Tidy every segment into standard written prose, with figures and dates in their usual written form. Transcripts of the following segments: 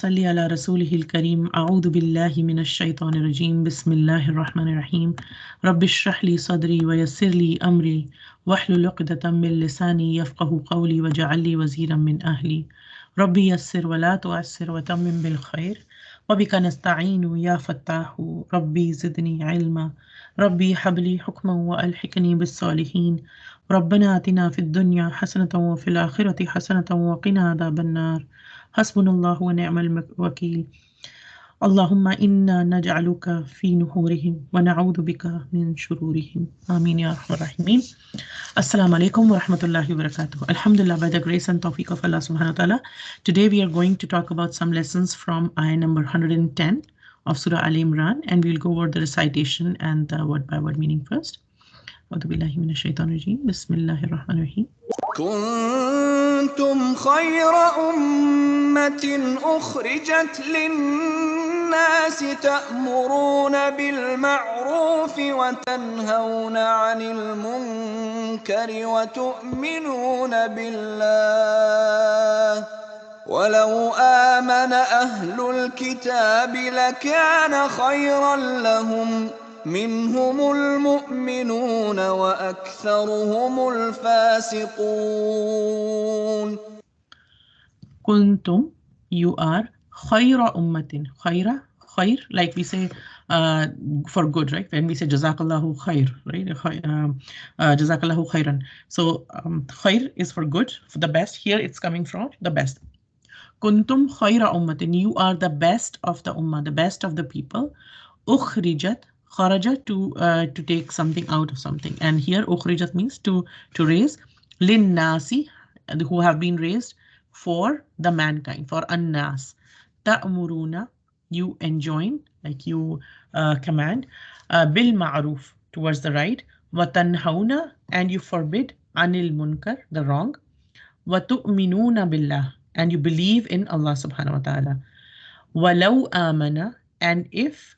salli ala rasulihil kareem. A'udhu billahi minash shaitanir rajeem. Bismillahir rahmanir rahim. Rabbi shrah li sadri wa yassir li amri wahlul 'uqdatam min lisani yafqahu qawli waj'al li waziran min ahli. Rabbi yassir wa la tu'assir wa tammim bil khair. Wa bika nasta'inu ya fattahu. Rabbi zidni ilma. Rabbi habli hukman wa alhiqni bis salihin. ربنا آتنا في الدنيا حسنة وفي الآخرة حسنة وقنا عذاب النار حسبنا الله ونعم الوكيل اللهم إنا نجعلك في نحورهم ونعوذ بك من شرورهم آمين يا أرحم الراحمين. Assalamu alaikum wa rahmatullahi wa barakatuh. Alhamdulillah, by the grace and tawfiq of Allah subhanahu wa ta'ala. Today we are going to talk about some lessons from ayah number 110 of Surah Al Imran, and we'll go over the recitation and the word by word meaning first. أعوذ بالله من الشيطان الرجيم بسم الله الرحمن الرحيم كنتم خير أمة أخرجت للناس تأمرون بالمعروف وتنهون عن المنكر وتؤمنون بالله ولو آمن أهل الكتاب لكان خيرا لهم منهم المؤمنون وأكثرهم الفاسقون. كنتم, you are خير أمة. خير, خير, like we say for good, right? When we say Jazakallahu khair, right? Jazakallahu khairan. So khair is for good, for the best. Here it's coming from the best. Kuntum khayra ummatin, you are the best of the ummah, the best of the people. Ukhrijat, kharaja, to take something out of something, and here ukhrijat means to raise, lin nasi, who have been raised for the mankind, for annas. Ta'muruna, you enjoin, like you command, bil ma'ruf, towards the right, wa tanhauna, and you forbid, anil munkar, the wrong, wa tu'minuna billah, and you believe in Allah subhanahu wa ta'ala. Walau amana, and if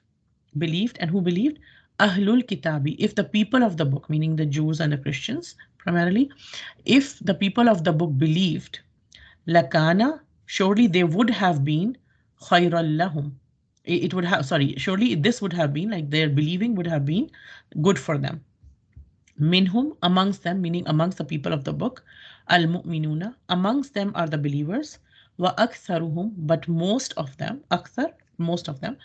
believed, and who believed? Ahlul Kitabi, if the people of the book, meaning the Jews and the Christians primarily, if the people of the book believed, lakana, surely they would have been, khayral lahum, it would have, sorry, surely this would have been, like their believing would have been good for them. Minhum, amongst them, meaning amongst the people of the book, al-mu'minuna, amongst them are the believers, wa aktharuhum, but most of them, akthar, most of them,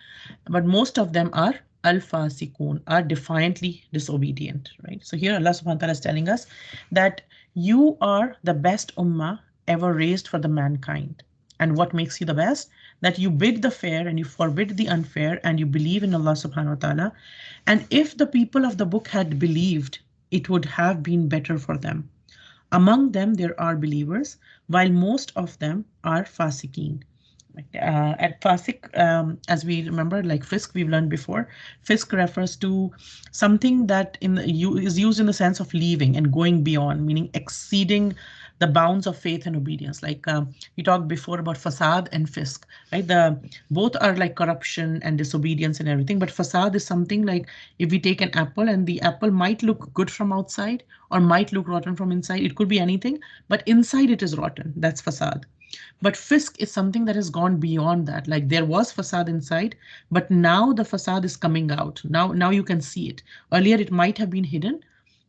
but most of them are al-fasikun, are defiantly disobedient, right? So here Allah subhanahu wa ta'ala is telling us that you are the best ummah ever raised for the mankind. And what makes you the best? That you bid the fair and you forbid the unfair and you believe in Allah subhanahu wa ta'ala. And if the people of the book had believed, it would have been better for them. Among them there are believers, while most of them are fasiqeen. At fasik, as we remember, like fisk, we've learned before, fisk refers to something that is used in the sense of leaving and going beyond, meaning exceeding the bounds of faith and obedience. Like we talked before about fasad and fisk, right? Both are like corruption and disobedience and everything, but fasad is something like if we take an apple and the apple might look good from outside or might look rotten from inside, it could be anything, but inside it is rotten. That's fasad. But fisk is something that has gone beyond that. Like there was facade inside, but now the facade is coming out. Now you can see it. Earlier it might have been hidden,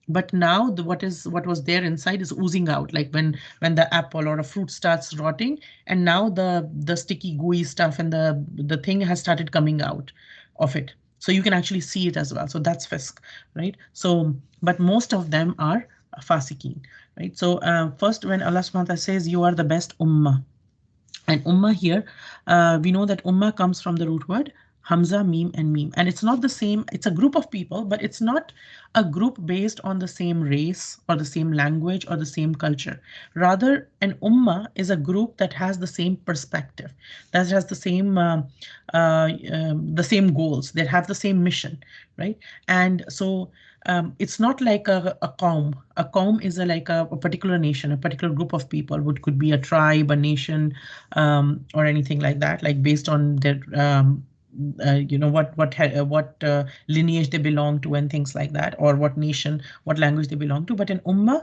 but now what was there inside is oozing out. Like when the apple or a fruit starts rotting, and now the sticky gooey stuff and the thing has started coming out of it. So you can actually see it as well. So that's fisk, right? So, but most of them are fasiqeen. Right, so first, when Allah subhanahu wa ta'ala says you are the best ummah, and ummah here, we know that ummah comes from the root word hamza, mim, and mim, and it's not the same. It's a group of people, but it's not a group based on the same race or the same language or the same culture. Rather, an ummah is a group that has the same perspective, that has the same goals, that have the same mission, right? And so it's not like a qawm. A qawm is like a particular nation, a particular group of people, which could be a tribe, a nation, or anything like that, like based on their what lineage they belong to and things like that, or what nation, what language they belong to. But an ummah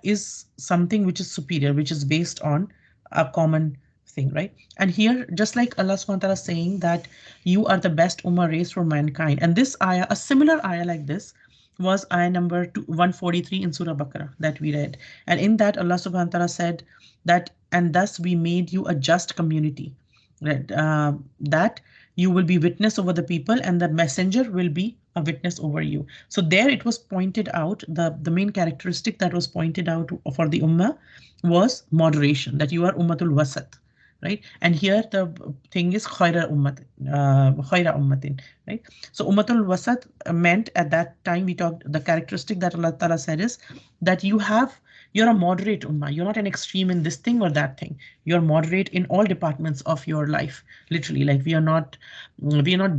is something which is superior, which is based on a common thing, right? And here, just like Allah subhanahu wa ta'ala saying that you are the best ummah raised for mankind. And this ayah, a similar ayah like this, was ayah number 143 in Surah Baqarah that we read. And in that, Allah subhanahu wa ta'ala said that, and thus we made you a just community, right? That you will be witness over the people and the messenger will be a witness over you. So there it was pointed out, the main characteristic that was pointed out for the ummah was moderation, that you are ummatul wasat, right? And here the thing is khaira ummatin, right? So ummatul wasat meant at that time, we talked, the characteristic that Allah Ta'ala said is that you're a moderate ummah. You're not an extreme in this thing or that thing. You're moderate in all departments of your life. Literally, like we are not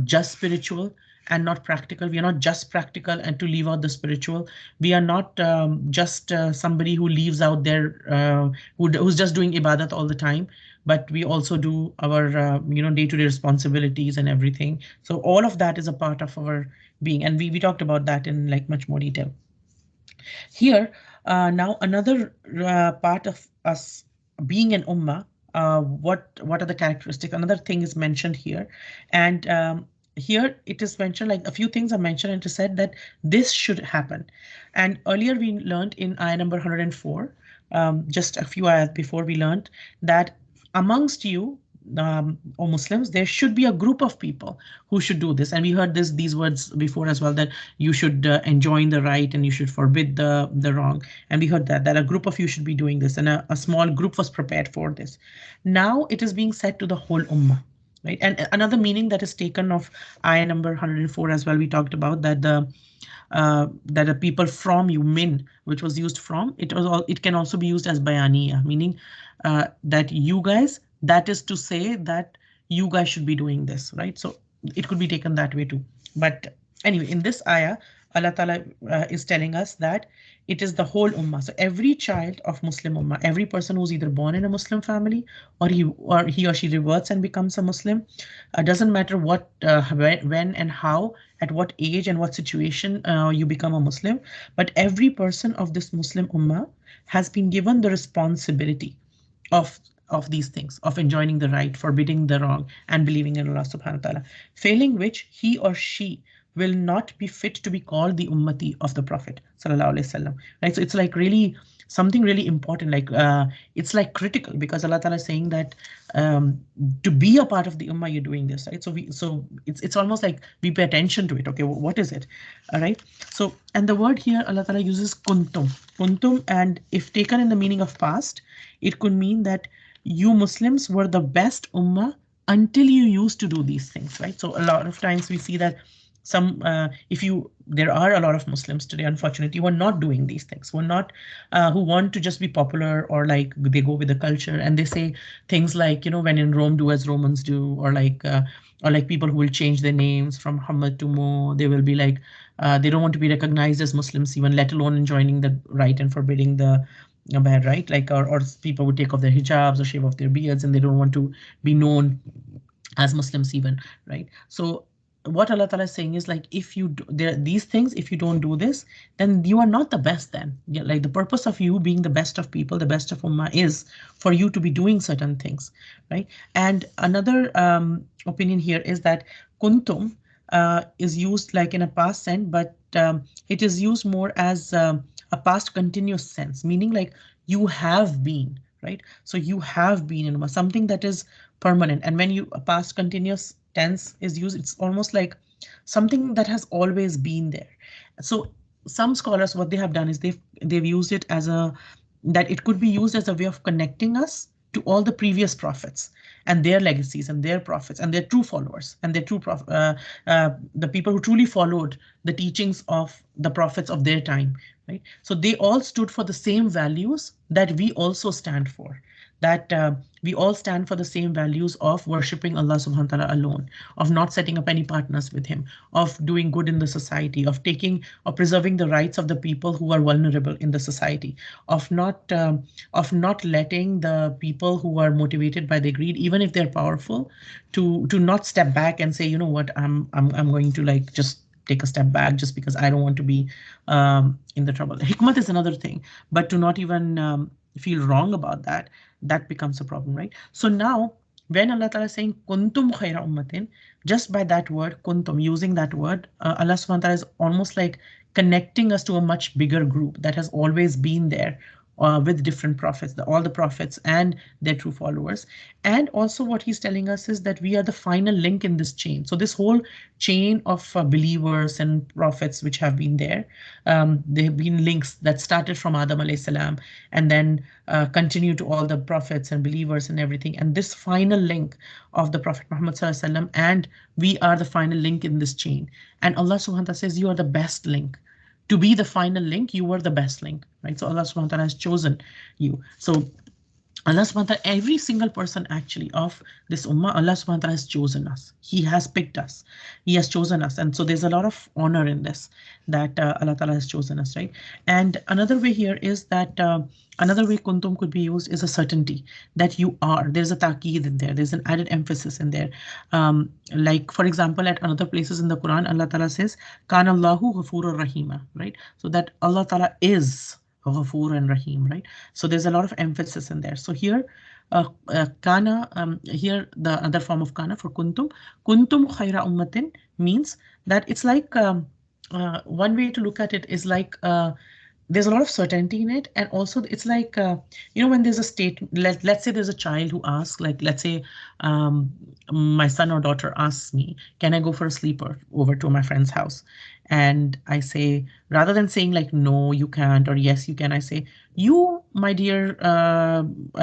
just spiritual and not practical. We are not just practical and to leave out the spiritual. We are not just somebody who leaves out there, who's just doing ibadat all the time, but we also do our day-to-day responsibilities and everything. So all of that is a part of our being, and we talked about that in like much more detail. Here, now another part of us being an ummah, what are the characteristics? Another thing is mentioned here, and here it is mentioned, like a few things are mentioned, and it is said that this should happen. And earlier we learned in ayah number 104, just a few ayahs before, we learned that amongst you, or Muslims, there should be a group of people who should do this. And we heard these words before as well, that you should enjoin the right and you should forbid the wrong. And we heard that a group of you should be doing this, and a small group was prepared for this. Now it is being said to the whole ummah, right? And another meaning that is taken of ayah number 104 as well, we talked about that the people from you, min, which was used from, it can also be used as bayaniya, meaning that you guys, that is to say that you guys should be doing this, right? So it could be taken that way too. But anyway, in this ayah, Allah Ta'ala is telling us that it is the whole ummah. So every child of Muslim ummah, every person who's either born in a Muslim family or he or she reverts and becomes a Muslim, doesn't matter what, when and how, at what age and what situation you become a Muslim, but every person of this Muslim ummah has been given the responsibility of these things, of enjoining the right, forbidding the wrong, and believing in Allah subhanahu wa ta'ala, failing which he or she will not be fit to be called the ummati of the Prophet sallallahu alaihi wasallam. Right? So it's like really something really important, like it's like critical, because Allah Ta'ala is saying that to be a part of the ummah, you're doing this, right? So it's almost like we pay attention to it. Okay, what is it? All right. So, and the word here Allah Ta'ala uses kuntum, and if taken in the meaning of past, it could mean that you Muslims were the best ummah until you used to do these things, right? So a lot of times we see that there are a lot of Muslims today, unfortunately, who are not doing these things, who want to just be popular, or like they go with the culture and they say things like, when in Rome, do as Romans do, or like people who will change their names from Muhammad to Mo. They will be like, they don't want to be recognized as Muslims, even let alone joining the right and forbidding the bad, right? Like, or people would take off their hijabs or shave off their beards, and they don't want to be known as Muslims even, right? So what Allah Ta'ala is saying is, like, if you do these things, if you don't do this, then you are not the best then. Yeah, like the purpose of you being the best of people, the best of ummah, is for you to be doing certain things, right? And another opinion here is that kuntum is used like in a past sense, but it is used more as a past continuous sense, meaning like you have been, right? So you have been in something that is permanent. And when a past continuous tense is used, it's almost like something that has always been there. So some scholars, what they have done is they've used it as that it could be used as a way of connecting us to all the previous prophets and their legacies and their prophets and their true followers and their the people who truly followed the teachings of the prophets of their time, right? So they all stood for the same values that we also stand for, that we all stand for the same values of worshipping Allah subhanahu wa ta'ala alone, of not setting up any partners with him, of doing good in the society, of preserving the rights of the people who are vulnerable in the society, of not letting the people who are motivated by their greed, even if they're powerful, to not step back and say, you know what, I'm going to like just take a step back just because I don't want to be in the trouble. Hikmat is another thing, but to not even feel wrong about that. that becomes a problem, right? So now when Allah Ta'ala is saying kuntum khaira ummatin, just by that word kuntum, using that word, Allah subhanahu wa ta'ala is almost like connecting us to a much bigger group that has always been there, with different prophets, all the prophets and their true followers. And also what he's telling us is that we are the final link in this chain. So this whole chain of believers and prophets which have been there, there have been links that started from Adam alayhi salam and then continue to all the prophets and believers and everything. And this final link of the Prophet Muhammad sallallahu alaihi wasallam, and we are the final link in this chain. And Allah subhanahu wa ta'ala says, you are the best link. To be the final link, you were the best link, right? So Allah subhanahu wa ta'ala has chosen you. So Allah subhanahu wa ta'ala, every single person actually of this ummah, Allah subhanahu wa ta'ala has chosen us. He has picked us. He has chosen us. And so there's a lot of honor in this, that Allah ta'ala has chosen us, right? And another way here is that another way kuntum could be used is a certainty that you are. There's a ta'keed in there. There's an added emphasis in there. Like, for example, at another places in the Quran, Allah ta'ala says, Kana Allahu ghafurur rahima, right? So that Allah ta'ala is Ghafoor and Rahim, right? So there's a lot of emphasis in there. So here, kana, here the other form of kana for kuntum khaira ummatin means that it's like, one way to look at it is like, there's a lot of certainty in it, and also it's like, when there's a state, let's say there's a child who asks, like, let's say my son or daughter asks me, can I go for a sleeper over to my friend's house? And I say, rather than saying like, no, you can't, or yes, you can, I say, you, my dear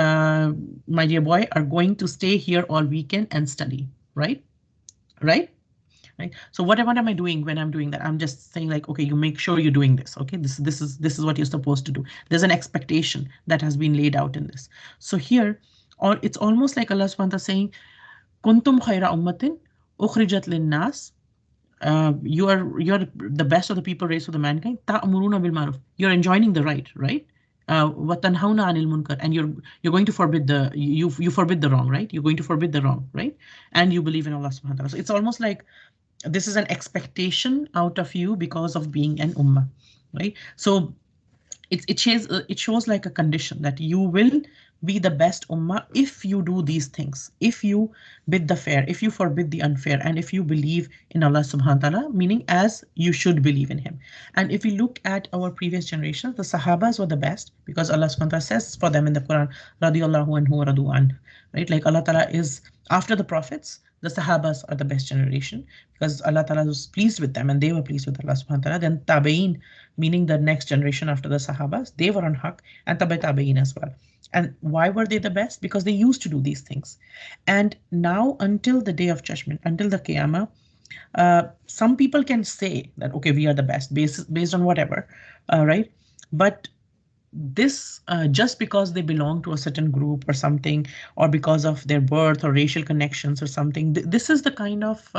boy, are going to stay here all weekend and study, right? Right? Right. So what am I doing when I'm doing that? I'm just saying like, okay, you make sure you're doing this. Okay, this is what you're supposed to do. There's an expectation that has been laid out in this. So here, or it's almost like Allah subhanahu wa ta'ala saying, kuntum khaira ummatin ukhrijat linnas. You're the best of the people raised for the mankind. Ta'muruna bil ma'ruf. You're enjoining the right, right? وَتَنْهَوْنَ عَنِ الْمُنْكَرِ, and you're going to forbid the you forbid the wrong, right? You're going to forbid the wrong, right? And you believe in Allah subhanahu wa ta'ala. So it's almost like this is an expectation out of you because of being an ummah, right? So it shows like a condition that you will be the best ummah if you do these things, if you bid the fair, if you forbid the unfair, and if you believe in Allah subhanahu wa ta'ala, meaning as you should believe in him. And if we look at our previous generations, the Sahabas were the best because Allah subhanahu wa ta'ala says for them in the Quran, radiyallahu anhu wa radu an, right? Like Allah ta'ala is after the prophets, the Sahabas are the best generation because Allah Ta'ala was pleased with them and they were pleased with Allah subhanahu wa ta'ala. Then Tabe'in, meaning the next generation after the Sahabas, they were on haq, and Tabe'in as well. And why were they the best? Because they used to do these things. And now until the day of judgment, until the Qiyamah, some people can say that, okay, we are the best based on whatever, right? But this just because they belong to a certain group or something, or because of their birth or racial connections or something, this is the kind of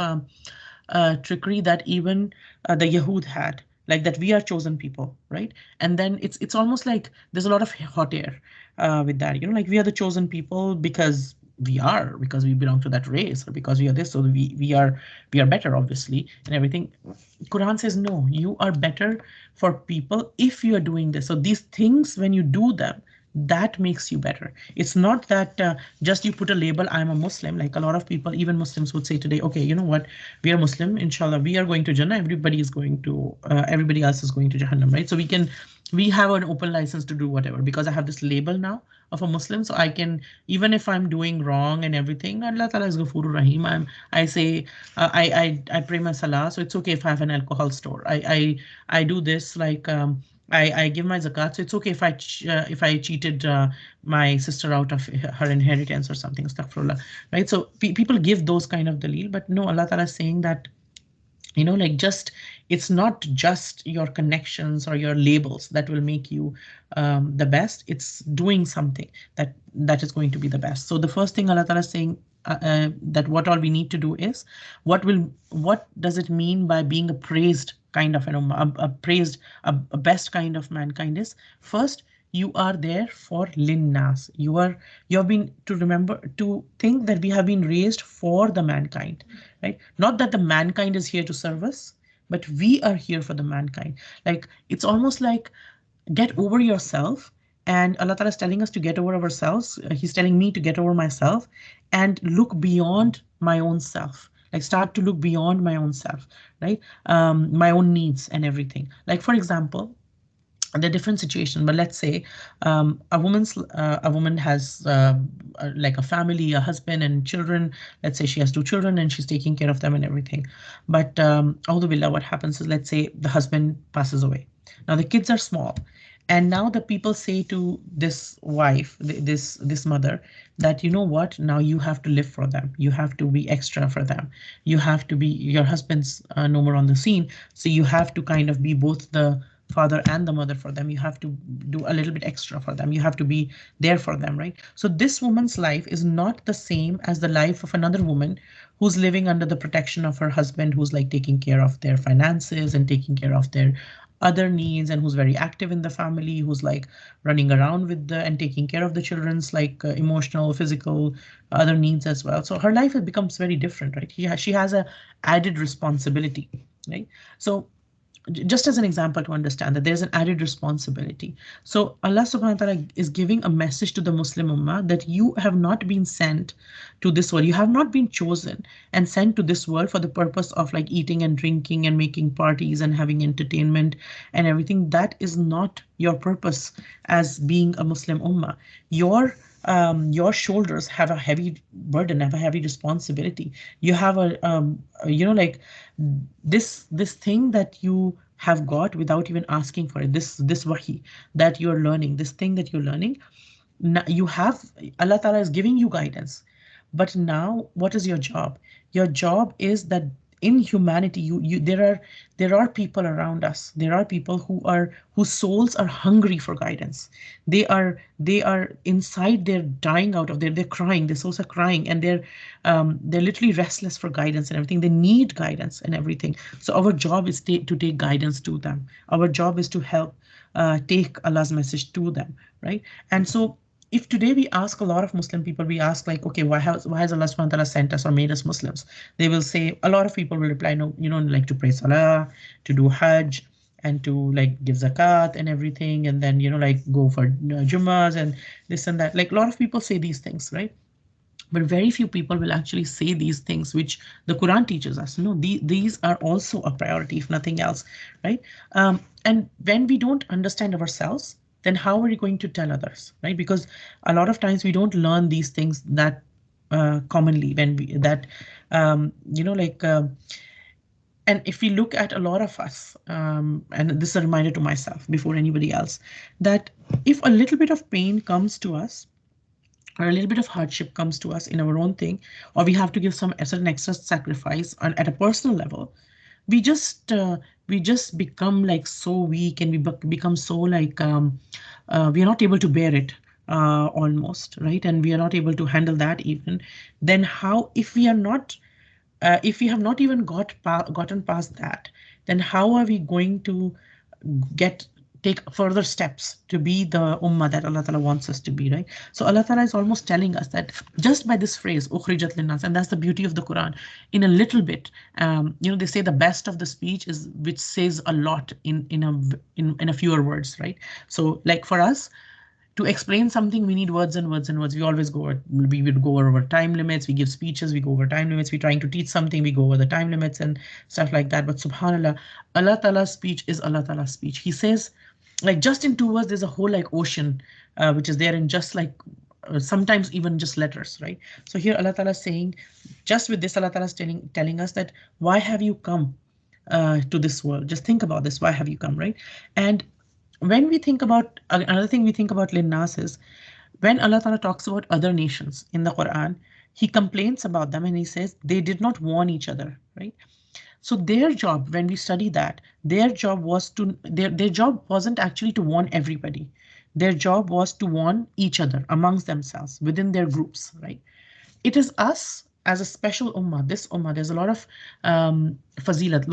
trickery that even the Yahud had, like that we are chosen people, right? And then it's almost like there's a lot of hot air with that, like we are the chosen people because we belong to that race, or because we are this, so we are better, obviously, and everything. Quran says no, you are better for people if you are doing this. So these things, when you do them, that makes you better. It's not that just you put a label, I'm a Muslim, like a lot of people, even Muslims, would say today, okay, you know what, we are Muslim, inshallah, we are going to Jannah, everybody else is going to Jahannam, right? So we have an open license to do whatever because I have this label now of a Muslim, so I can, even if I'm doing wrong and everything, Allah Ta'ala is Ghafurur Rahim. I say, I pray my salah, so it's okay if I have an alcohol store. I do this, like I give my zakat, so it's okay if I cheated my sister out of her inheritance or something, astaghfirullah, right? So people give those kind of dalil, but no, Allah Ta'ala is saying that, like it's not just your connections or your labels that will make you the best. It's doing something that is going to be the best. So the first thing Allah Ta'ala is saying, that what all we need to do is, what does it mean by being a praised kind of an ummah, a best kind of mankind is, first, you are there for linnas. You have been to think that we have been raised for the mankind, right? Not that the mankind is here to serve us, but we are here for the mankind. Like, it's almost like get over yourself And Allah Ta'ala is telling us to get over ourselves. He's telling me to get over myself and look beyond my own self. Like start to look beyond my own self, right? My own needs and everything. Like for example, the different situation, but let's say a woman has like a family, a husband and children. Let's say she has two children and she's taking care of them and everything. But Alhamdulillah, what happens is, let's say the husband passes away. Now the kids are small, and now the people say to this wife, this mother, that you know what, now you have to live for them, you have to be extra for them, you have to be, your husband's no more on the scene, so you have to kind of be both the father and the mother for them. You have to do a little bit extra for them. You have to be there for them, right? So this woman's life is not the same as the life of another woman who's living under the protection of her husband, who's like taking care of their finances and taking care of their other needs, and who's very active in the family, who's like running around with the and taking care of the children's like emotional, physical, other needs as well. So her life becomes very different, right? She has a added responsibility, right? So just as an example to understand that there's an added responsibility. So Allah subhanahu wa ta'ala is giving a message to the Muslim ummah that you have not been sent to this world. You have not been chosen and sent to this world for the purpose of like eating and drinking and making parties and having entertainment and everything. That is not your purpose as being a Muslim ummah. Your shoulders have a heavy burden, have a heavy responsibility. You have like this thing that you have got without even asking for it. This wahi that you're learning, this thing that you're learning, you have, Allah Ta'ala is giving you guidance. But now what is your job? Your job is that in humanity, there are people around us. There are people whose souls are hungry for guidance. They are inside, they're dying out of there, they're crying, their souls are crying, and they're literally restless for guidance and everything. They need guidance and everything. So our job is to take guidance to them. Our job is to help take Allah's message to them, right? And so if today we ask a lot of Muslim people, we ask like, okay, why has Allah subhanahu wa ta'ala sent us or made us Muslims? They will say, a lot of people will reply, no, like to pray salah, to do hajj, and to like give zakat and everything, and then like go for Jummas and this and that. Like a lot of people say these things, right? But very few people will actually say these things which the Quran teaches us. No, these are also a priority, if nothing else, right? And when we don't understand ourselves, then how are we going to tell others, right? Because a lot of times we don't learn these things that commonly when we that like and if we look at a lot of us, and this is a reminder to myself before anybody else, that if a little bit of pain comes to us or a little bit of hardship comes to us in our own thing, or we have to give some certain extra sacrifice at a personal level, we just become like so weak, and we become so like we are not able to bear it almost, right? And we are not able to handle that even. Then how, if we have not even gotten past that, then how are we going to take further steps to be the ummah that Allah Ta'ala wants us to be, right? So Allah Ta'ala is almost telling us that just by this phrase, ukhrijat linnas, and that's the beauty of the Quran. In a little bit, they say the best of the speech is which says a lot in a fewer words, right? So like for us, to explain something, we need words and words and words. We always we would go over time limits. We give speeches, we go over time limits. We're trying to teach something, we go over the time limits and stuff like that. But subhanallah, Allah Ta'ala's speech is Allah Ta'ala's speech. He says, like just in 2 words, there's a whole like ocean, which is there in just like sometimes even just letters, right? So here Allah Ta'ala is saying, just with this, Allah Ta'ala is telling us that why have you come to this world? Just think about this. Why have you come, right? And when we think about another thing, we think about linnas is when Allah Ta'ala talks about other nations in the Quran, He complains about them and He says they did not warn each other, right? So their job, when we study that, their job wasn't actually to warn everybody. Their job was to warn each other amongst themselves within their groups, right? It is us as a special ummah. This ummah, there's a lot of fazilat,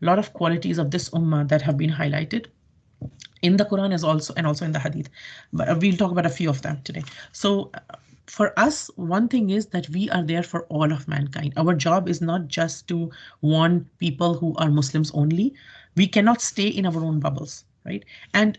lot of qualities of this ummah that have been highlighted in the Quran as also, and also in the Hadith. But we'll talk about a few of them today. So for us, one thing is that we are there for all of mankind. Our job is not just to warn people who are Muslims only. We cannot stay in our own bubbles, right? And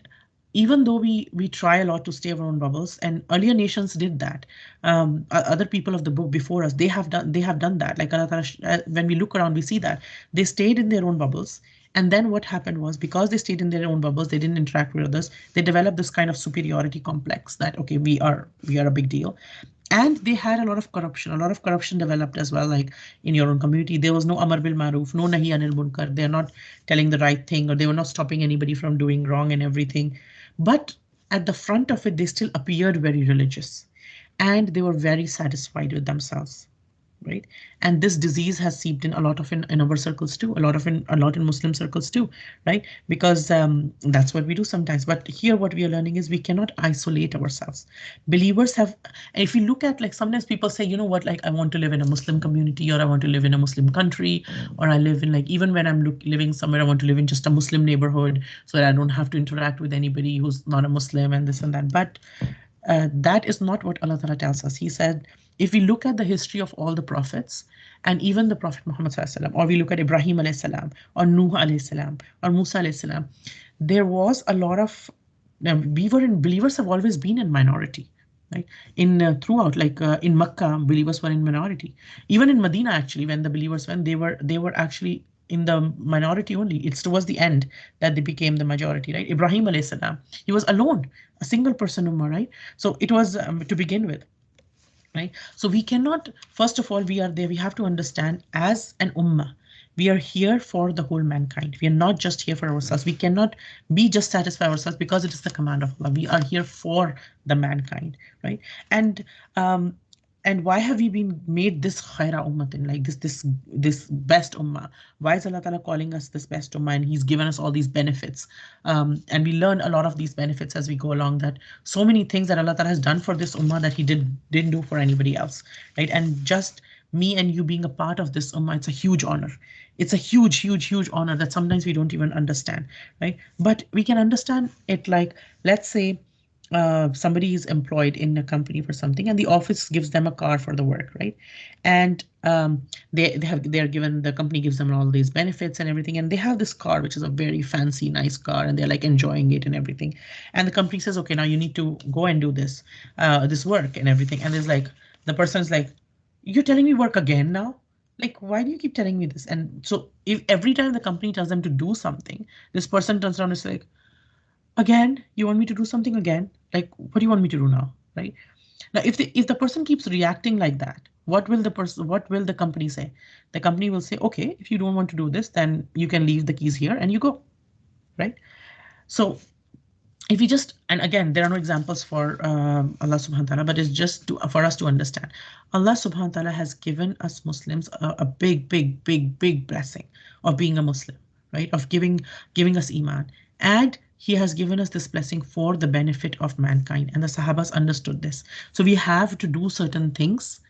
even though we try a lot to stay our own bubbles, and earlier nations did that. Other people of the book before us, they have done that. Like Allah Ta'ala, when we look around, we see that they stayed in their own bubbles. And then what happened was, because they stayed in their own bubbles, they didn't interact with others. They developed this kind of superiority complex that, okay, we are a big deal. And they had a lot of corruption. A lot of corruption developed as well. Like in your own community, there was no amar bil maruf, no nahi anil munkar. They're not telling the right thing, or they were not stopping anybody from doing wrong and everything. But at the front of it, they still appeared very religious, and they were very satisfied with themselves, right? And this disease has seeped in a lot of in our circles too, a lot in Muslim circles too, right? Because that's what we do sometimes. But here what we are learning is we cannot isolate ourselves. Believers have, and if you look at, like, sometimes people say, you know what, like, I want to live in a Muslim community, or I want to live in a Muslim country, or I live in, like, even when I'm living somewhere, I want to live in just a Muslim neighborhood so that I don't have to interact with anybody who's not a Muslim and this and that. But that is not what Allah Ta'ala tells us. He said, if we look at the history of all the prophets, and even the Prophet Muhammad Sallallahu Alaihi Wasallam, or we look at Ibrahim alayhi salam, or Nuh alayhi salam, or Musa alayhi salam, there was a lot of, believers have always been in minority, right? In throughout, like in Makkah, believers were in minority. Even in Medina, actually, when the believers went, they were actually in the minority only. It's towards the end that they became the majority, right? Ibrahim alayhi salam, he was alone, a single person ummah, right? So it was to begin with, right? So we cannot, first of all, we are there, we have to understand, as an ummah, we are here for the whole mankind. We are not just here for ourselves. We cannot be just satisfy ourselves because it is the command of Allah. We are here for the mankind, right? And um, and why have we been made this khaira ummatin, like this best ummah? Why is Allah Ta'ala calling us this best ummah? And He's given us all these benefits. And we learn a lot of these benefits as we go along, that so many things that Allah Ta'ala has done for this ummah that He didn't do for anybody else, right? And just me and you being a part of this ummah, it's a huge honor. It's a huge, huge, huge honor that sometimes we don't even understand, right? But we can understand it, like, let's say somebody is employed in a company for something, and the office gives them a car for the work, right? And they're given, the company gives them all these benefits and everything, and they have this car which is a very fancy, nice car, and they're like enjoying it and everything. And the company says, okay, now you need to go and do this work and everything. And there's like, the person's like, you're telling me work again now? Like, why do you keep telling me this? And so if every time the company tells them to do something, this person turns around and is like, again, you want me to do something again? Like, what do you want me to do now, right? Now, if the person keeps reacting like that, what will the company say? The company will say, okay, if you don't want to do this, then you can leave the keys here and you go, right? So if we just, and again, there are no examples for Allah subhanahu wa ta'ala, but it's just for us to understand. Allah subhanahu wa ta'ala has given us Muslims a big, big, big, big blessing of being a Muslim, right? Of giving us Iman. And He has given us this blessing for the benefit of mankind. And the Sahabas understood this. So we have to do certain things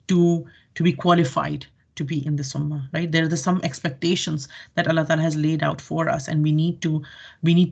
to be qualified to be in the ummah, right? There are some expectations that Allah Ta'ala has laid out for us, and we need to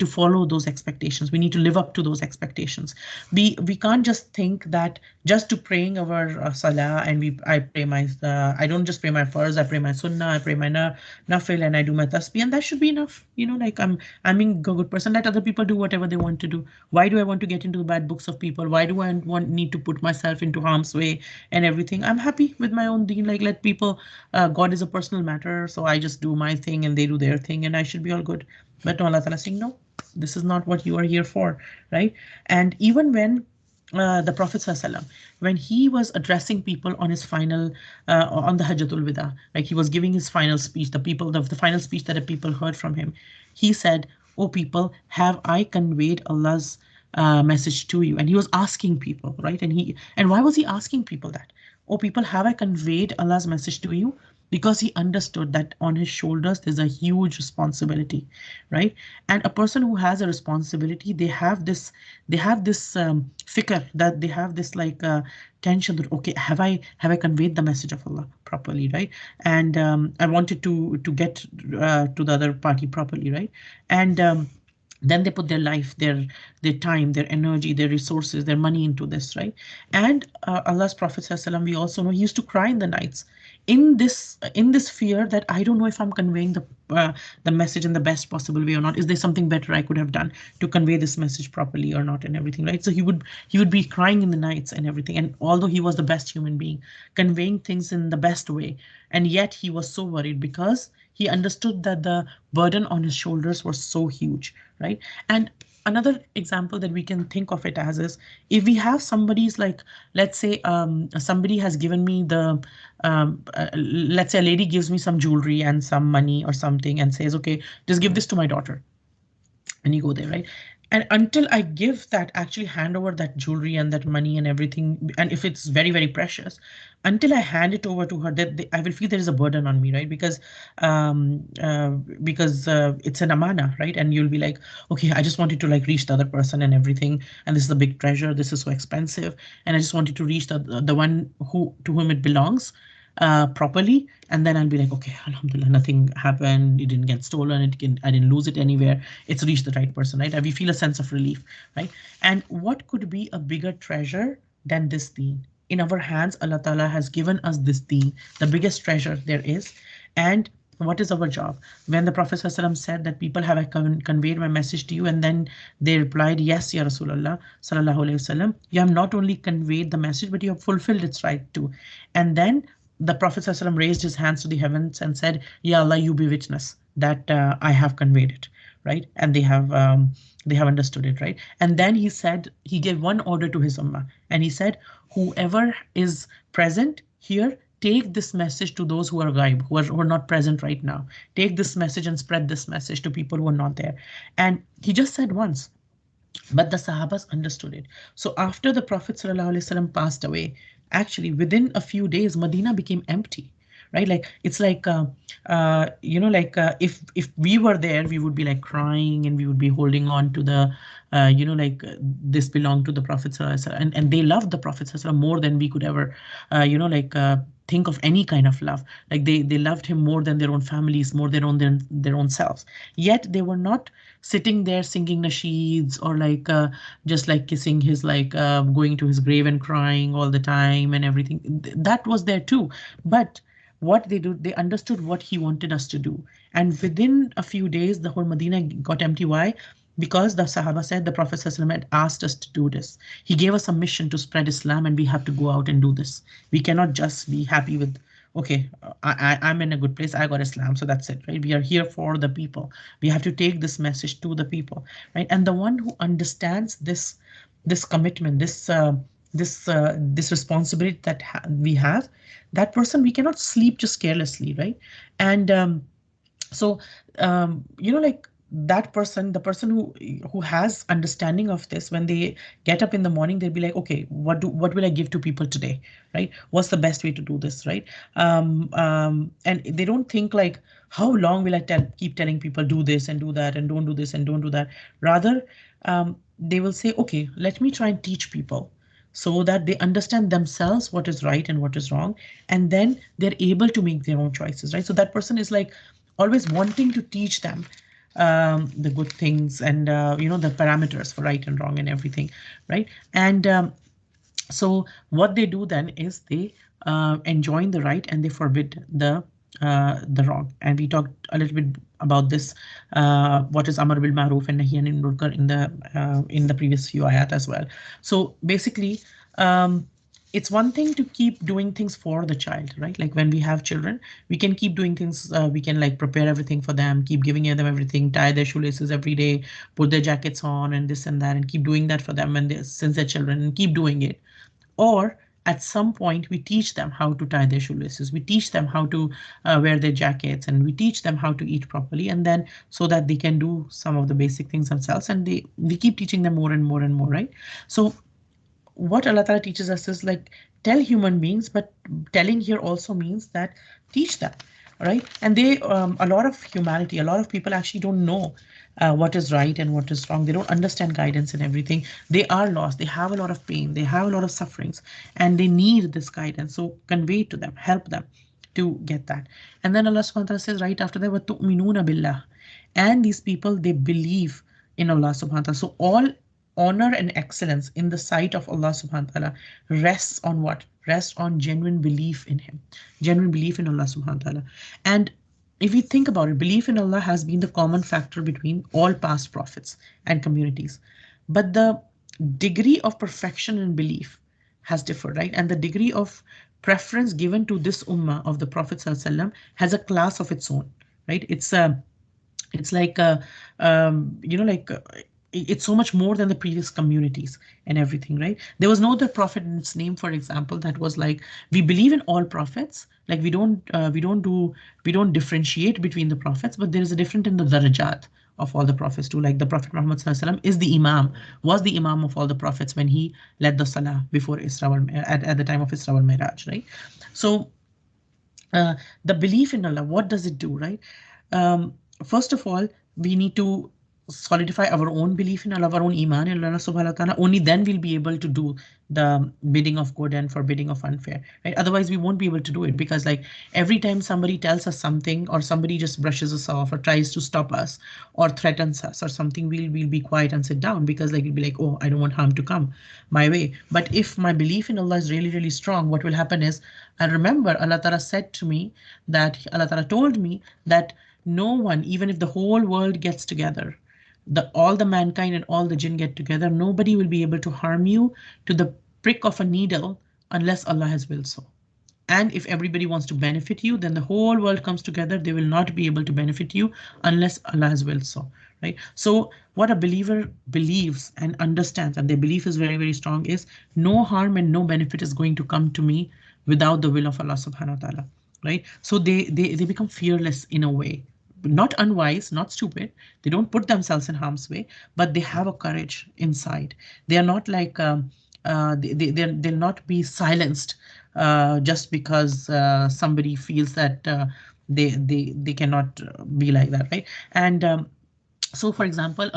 follow those expectations. We need to live up to those expectations. We can't just think that just to praying our salah, and I don't just pray my farz, I pray my sunnah, I pray my nafil, and I do my tasbih, and that should be enough. Like, I'm being a good person. Let other people do whatever they want to do. Why do I want to get into the bad books of people? Why do I need to put myself into harm's way and everything? I'm happy with my own deen. Like, let people. God is a personal matter, so I just do my thing and they do their thing, and I should be all good. But no, Allah Ta'ala saying, no, this is not what you are here for, right? And even when the Prophet ﷺ, when he was addressing people on his final, on the Hajjatul Wida, like he was giving his final speech, the final speech that the people heard from him, he said, "O people, have I conveyed Allah's message to you?" And he was asking people, right? And why was he asking people that? "Oh people, have I conveyed Allah's message to you?" Because he understood that on his shoulders there's a huge responsibility, right? And a person who has a responsibility, they have this fikr, that they have this like tension that, okay, have I conveyed the message of Allah properly, right? And I wanted to get to the other party properly, right? And then they put their life, their time, their energy, their resources, their money into this, right? And Allah's Prophet ﷺ, we also know, he used to cry in the nights in this fear that I don't know if I'm conveying the the message in the best possible way or not? Is there something better I could have done to convey this message properly or not, and everything, right? So he would be crying in the nights and everything. And although he was the best human being, conveying things in the best way, and yet he was so worried because he understood that the burden on his shoulders was so huge, right? And another example that we can think of it as is, if we have somebody's like, let's say somebody has given me the let's say a lady gives me some jewelry and some money or something and says, okay, just give this to my daughter, and you go there, right? And until I give that, actually hand over that jewelry and that money and everything, and if it's very, very precious, until I hand it over to her, that I will feel there is a burden on me, right? Um, uh, because it's an amana, right? And you'll be like, okay, I just wanted to like reach the other person and everything, and this is a big treasure. This is so expensive, and I just wanted to reach the one who to whom it belongs properly, and then I'll be like, okay, alhamdulillah, nothing happened, it didn't get stolen, I didn't lose it anywhere, it's reached the right person, right? And we feel a sense of relief, right? And what could be a bigger treasure than this deen? In our hands, Allah Ta'ala has given us this deen, the biggest treasure there is. And what is our job? When the Prophet ﷺ said that people have conveyed my message to you, and then they replied, yes, Ya Rasulullah, Sallallahu Alaihi Wasallam, you have not only conveyed the message, but you have fulfilled its right too. And then the Prophet ﷺ raised his hands to the heavens and said, Ya Allah, you be witness that I have conveyed it, right? And they have understood it, right? And then he said, he gave one order to his ummah, and he said, whoever is present here, take this message to those who are ghaib, who are not present right now. Take this message and spread this message to people who are not there. And he just said once, but the Sahabas understood it. So after the Prophet ﷺ passed away, actually within a few days, Medina became empty, right? Like it's like if we were there, we would be like crying and we would be holding on to the this belonged to the Prophet ﷺ, and they loved the Prophet ﷺ more than we could ever think of any kind of love. Like they loved him more than their own families, more than their own selves. Yet they were not sitting there singing nasheeds or like just like kissing his like going to his grave and crying all the time and everything. That was there too, but what they do, they understood what he wanted us to do, and within a few days the whole Medina got empty. Why? Because the Sahaba said the Prophet ﷺ had asked us to do this. He gave us a mission to spread Islam, and we have to go out and do this. We cannot just be happy with, okay, I'm in a good place, I got Islam, so that's it, right? We are here for the people. We have to take this message to the people, right? And the one who understands this commitment, this responsibility that we have, that person, we cannot sleep just carelessly, right? And so like that person, the person who has understanding of this, when they get up in the morning, they'll be like, okay, what will I give to people today, right? What's the best way to do this, right? And they don't think like, how long will I keep telling people do this and do that and don't do this and don't do that. Rather, they will say, okay, let me try and teach people so that they understand themselves what is right and what is wrong, and then they're able to make their own choices, right? So that person is like always wanting to teach them the good things and the parameters for right and wrong and everything, right? And so what they do then is they enjoin the right and they forbid the wrong. And we talked a little bit about this, what is Amar bil Ma'ruf and Nahi anil Munkar in the previous few ayat as well. So basically, it's one thing to keep doing things for the child, right? Like when we have children, we can keep doing things. We can like prepare everything for them, keep giving them everything, tie their shoelaces every day, put their jackets on and this and that, and keep doing that for them since they're children, and keep doing it. Or at some point, we teach them how to tie their shoelaces. We teach them how to wear their jackets, and we teach them how to eat properly, and then so that they can do some of the basic things themselves. And we keep teaching them more and more and more, right? So what Allah Ta'ala teaches us is like tell human beings, but telling here also means that teach them, right? And a lot of humanity, a lot of people actually don't know what is right and what is wrong. They don't understand guidance and everything. They are lost. They have a lot of pain. They have a lot of sufferings, and they need this guidance. So convey it to them, help them to get that. And then Allah Subhanahu wa Taala says right after that, وَتُؤْمِنُونَ بِاللَّهِ. And these people, they believe in Allah Subhanahu wa Taala. So all honor and excellence in the sight of Allah Subhanahu wa Taala rests on what? Rests on genuine belief in Him, genuine belief in Allah Subhanahu wa Taala. And if you think about it, belief in Allah has been the common factor between all past prophets and communities. But the degree of perfection in belief has differed, right? And the degree of preference given to this ummah of the Prophet ﷺ has a class of its own, right? It's like like it's so much more than the previous communities and everything, right? There was no other prophet in its name, for example, that was like, we believe in all prophets, like we don't differentiate between the prophets, but there is a difference in the darajat of all the prophets too. Like the Prophet Muhammad SAW is the imam, was the imam of all the prophets when he led the salah before at the time of Isra wal Miraj, right? So uh, the belief in Allah, what does it do, right? First of all, we need to solidify our own belief in Allah, our own iman in Allah subhanahu wa ta'ala. Only then we'll be able to do the bidding of good and forbidding of unfair, right? Otherwise, we won't be able to do it, because like every time somebody tells us something, or somebody just brushes us off or tries to stop us or threatens us or something, we'll be quiet and sit down, because like we'll be like, oh, I don't want harm to come my way. But if my belief in Allah is really, really strong, what will happen is, and remember, Allah Ta'ala said to me that Allah Ta'ala told me that no one, even if the whole world gets together, all the mankind and all the jinn get together, nobody will be able to harm you to the prick of a needle unless Allah has willed so. And if everybody wants to benefit you, then the whole world comes together. They will not be able to benefit you unless Allah has willed so, right? So what a believer believes and understands, and their belief is very, very strong, is no harm and no benefit is going to come to me without the will of Allah subhanahu wa ta'ala, right? So they become fearless in a way, not unwise, not stupid. They don't put themselves in harm's way, but they have a courage inside. They are not like they'll not be silenced just because somebody feels that they cannot be like that, right? And so, for example,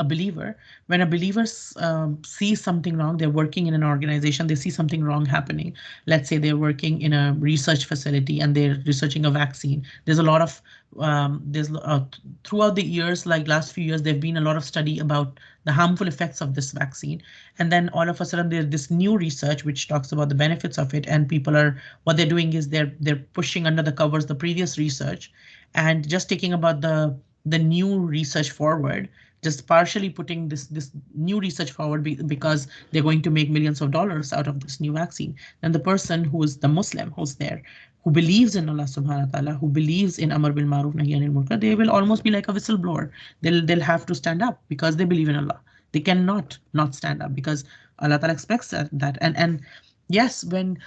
when a believer sees something wrong, they're working in an organization, they see something wrong happening. Let's say they're working in a research facility and they're researching a vaccine. There's a lot of throughout the years, like last few years, there've been a lot of study about the harmful effects of this vaccine. And then all of a sudden, there's this new research which talks about the benefits of it, and people are, what they're doing is they're pushing under the covers the previous research and just taking about the new research forward, just partially putting this new research forward because they're going to make millions of dollars out of this new vaccine. And the person who is the Muslim who's there, who believes in Allah subhanahu wa ta'ala, who believes in Amr bil Maruf Nahi Anil Munkar, they will almost be like a whistleblower. They'll have to stand up because they believe in Allah. They cannot not stand up because Allah ta'ala expects that. And yes, when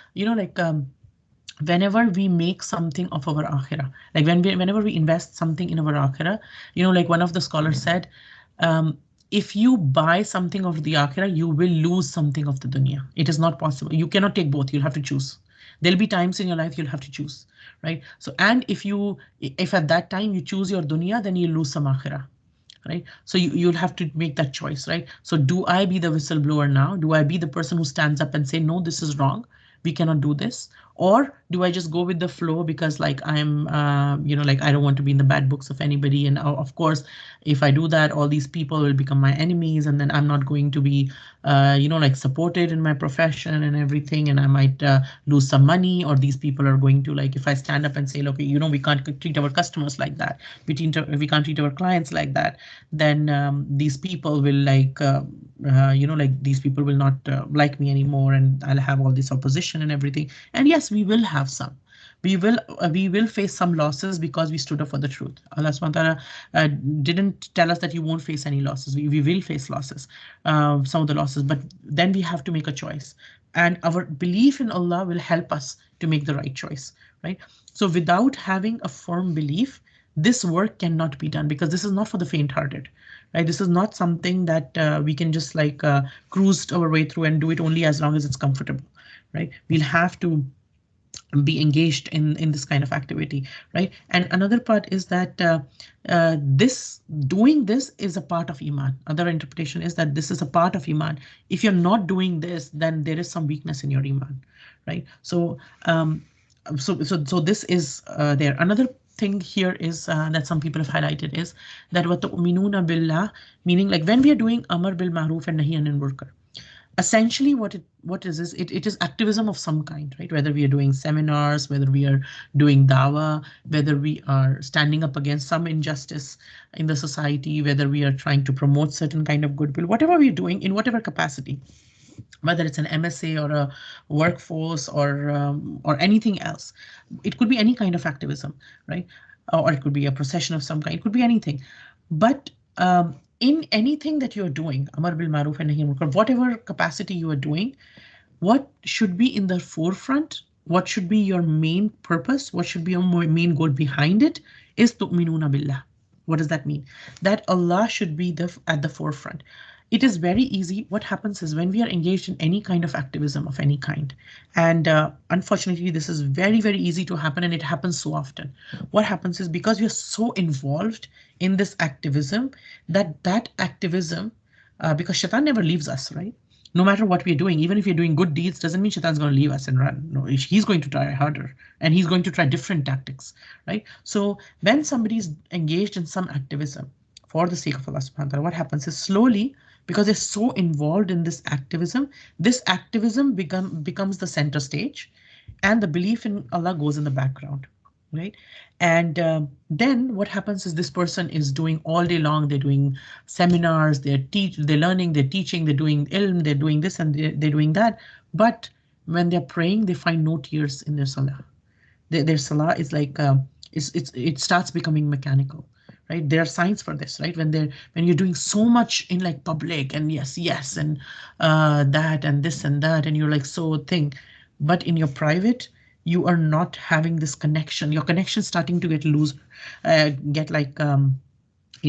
whenever we make something of our akhirah, like whenever we invest something in our akhirah, like one of the scholars said, if you buy something of the akhirah, you will lose something of the dunya. It is not possible. You cannot take both. You'll have to choose. There'll be times in your life you'll have to choose, right? So, and if at that time you choose your dunya, then you lose some akhirah, right? So you'll have to make that choice, right? So do I be the whistleblower now? Do I be the person who stands up and say, no, this is wrong, we cannot do this? Or do I just go with the flow because like I'm, like I don't want to be in the bad books of anybody. And of course, if I do that, all these people will become my enemies, and then I'm not going to be, like supported in my profession and everything. And I might lose some money, or these people are going to, like, if I stand up and say, look, we can't treat our customers like that. We can't treat our clients like that. Then these people will these people will not like me anymore, and I'll have all this opposition and everything. And yes, we will have some. We will face some losses because we stood up for the truth. Allah subhanahu wa ta'ala didn't tell us that you won't face any losses. We will face losses, some of the losses, but then we have to make a choice. And our belief in Allah will help us to make the right choice, right? So without having a firm belief, this work cannot be done, because this is not for the faint-hearted, right? This is not something that we can just cruise our way through and do it only as long as it's comfortable, right? We'll have to be engaged in this kind of activity, right? And another part is that doing this is a part of iman. Other interpretation is that this is a part of iman. If you're not doing this, then there is some weakness in your iman, right? So this is there. Another thing here is that some people have highlighted is that what tu'minuna billah, meaning like when we are doing amr bil ma'ruf and nahi anil munkar, essentially what is it is activism of some kind, right? Whether we are doing seminars, whether we are doing dawah, whether we are standing up against some injustice in the society, whether we are trying to promote certain kind of goodwill, whatever we're doing in whatever capacity, whether it's an MSA or a workforce or anything else. It could be any kind of activism, right? Or it could be a procession of some kind. It could be anything. But in anything that you're doing, Amar bil Maruf and Nahi anil Munkar, whatever capacity you are doing, what should be in the forefront, what should be your main purpose, what should be your main goal behind it is tu'minuna billah. What does that mean? That Allah should be at the forefront. It is very easy. What happens is when we are engaged in any kind of activism of any kind, and unfortunately, this is very, very easy to happen, and it happens so often. What happens is because we are so involved in this activism, that activism, because Shaitan never leaves us, right? No matter what we're doing, even if you're doing good deeds, doesn't mean Shaitan's going to leave us and run. No, he's going to try harder and he's going to try different tactics, right? So when somebody's engaged in some activism for the sake of Allah subhanahu wa ta'ala, what happens is slowly, because they're so involved in this activism becomes the center stage, and the belief in Allah goes in the background, right? And then what happens is this person is doing all day long, they're doing seminars, they're learning, they're teaching, they're doing ilm, they're doing this and they're doing that. But when they're praying, they find no tears in their salah. Their salah is like it starts becoming mechanical, right? There are signs for this, right? When you're doing so much in like public and yes and that and this and that, and you're like so thing, but in your private you are not having this connection. Your connection starting to get loose, get like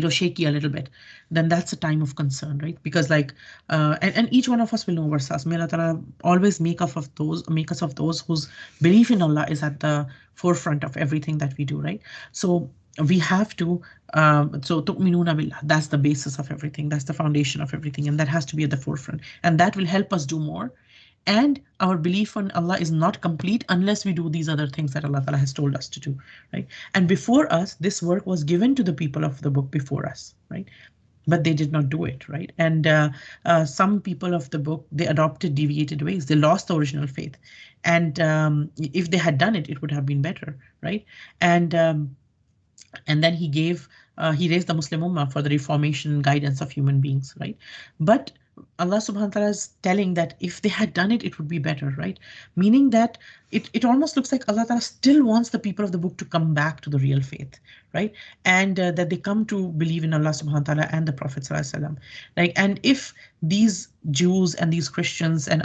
shaky a little bit, then that's a time of concern, right? Because like and each one of us will know ourselves. May Allah Ta'ala always make us of those whose belief in Allah is at the forefront of everything that we do, right? So we have to so tu'minuna billah, that's the basis of everything, that's the foundation of everything, and that has to be at the forefront, and that will help us do more. And our belief on Allah is not complete unless we do these other things that Allah Ta'ala has told us to do, right? And before us, this work was given to the people of the book before us, right? But they did not do it, right? And some people of the book, they adopted deviated ways. They lost the original faith. And if they had done it, it would have been better, right? And then he raised the Muslim Ummah for the reformation and guidance of human beings, right? But Allah subhanahu wa ta'ala is telling that if they had done it, it would be better, right? Meaning that it almost looks like Allah Ta'ala still wants the people of the book to come back to the real faith, right? And that they come to believe in Allah subhanahu wa ta'ala and the Prophet sallallahu alaihi wasallam. Like, and if these Jews and these Christians and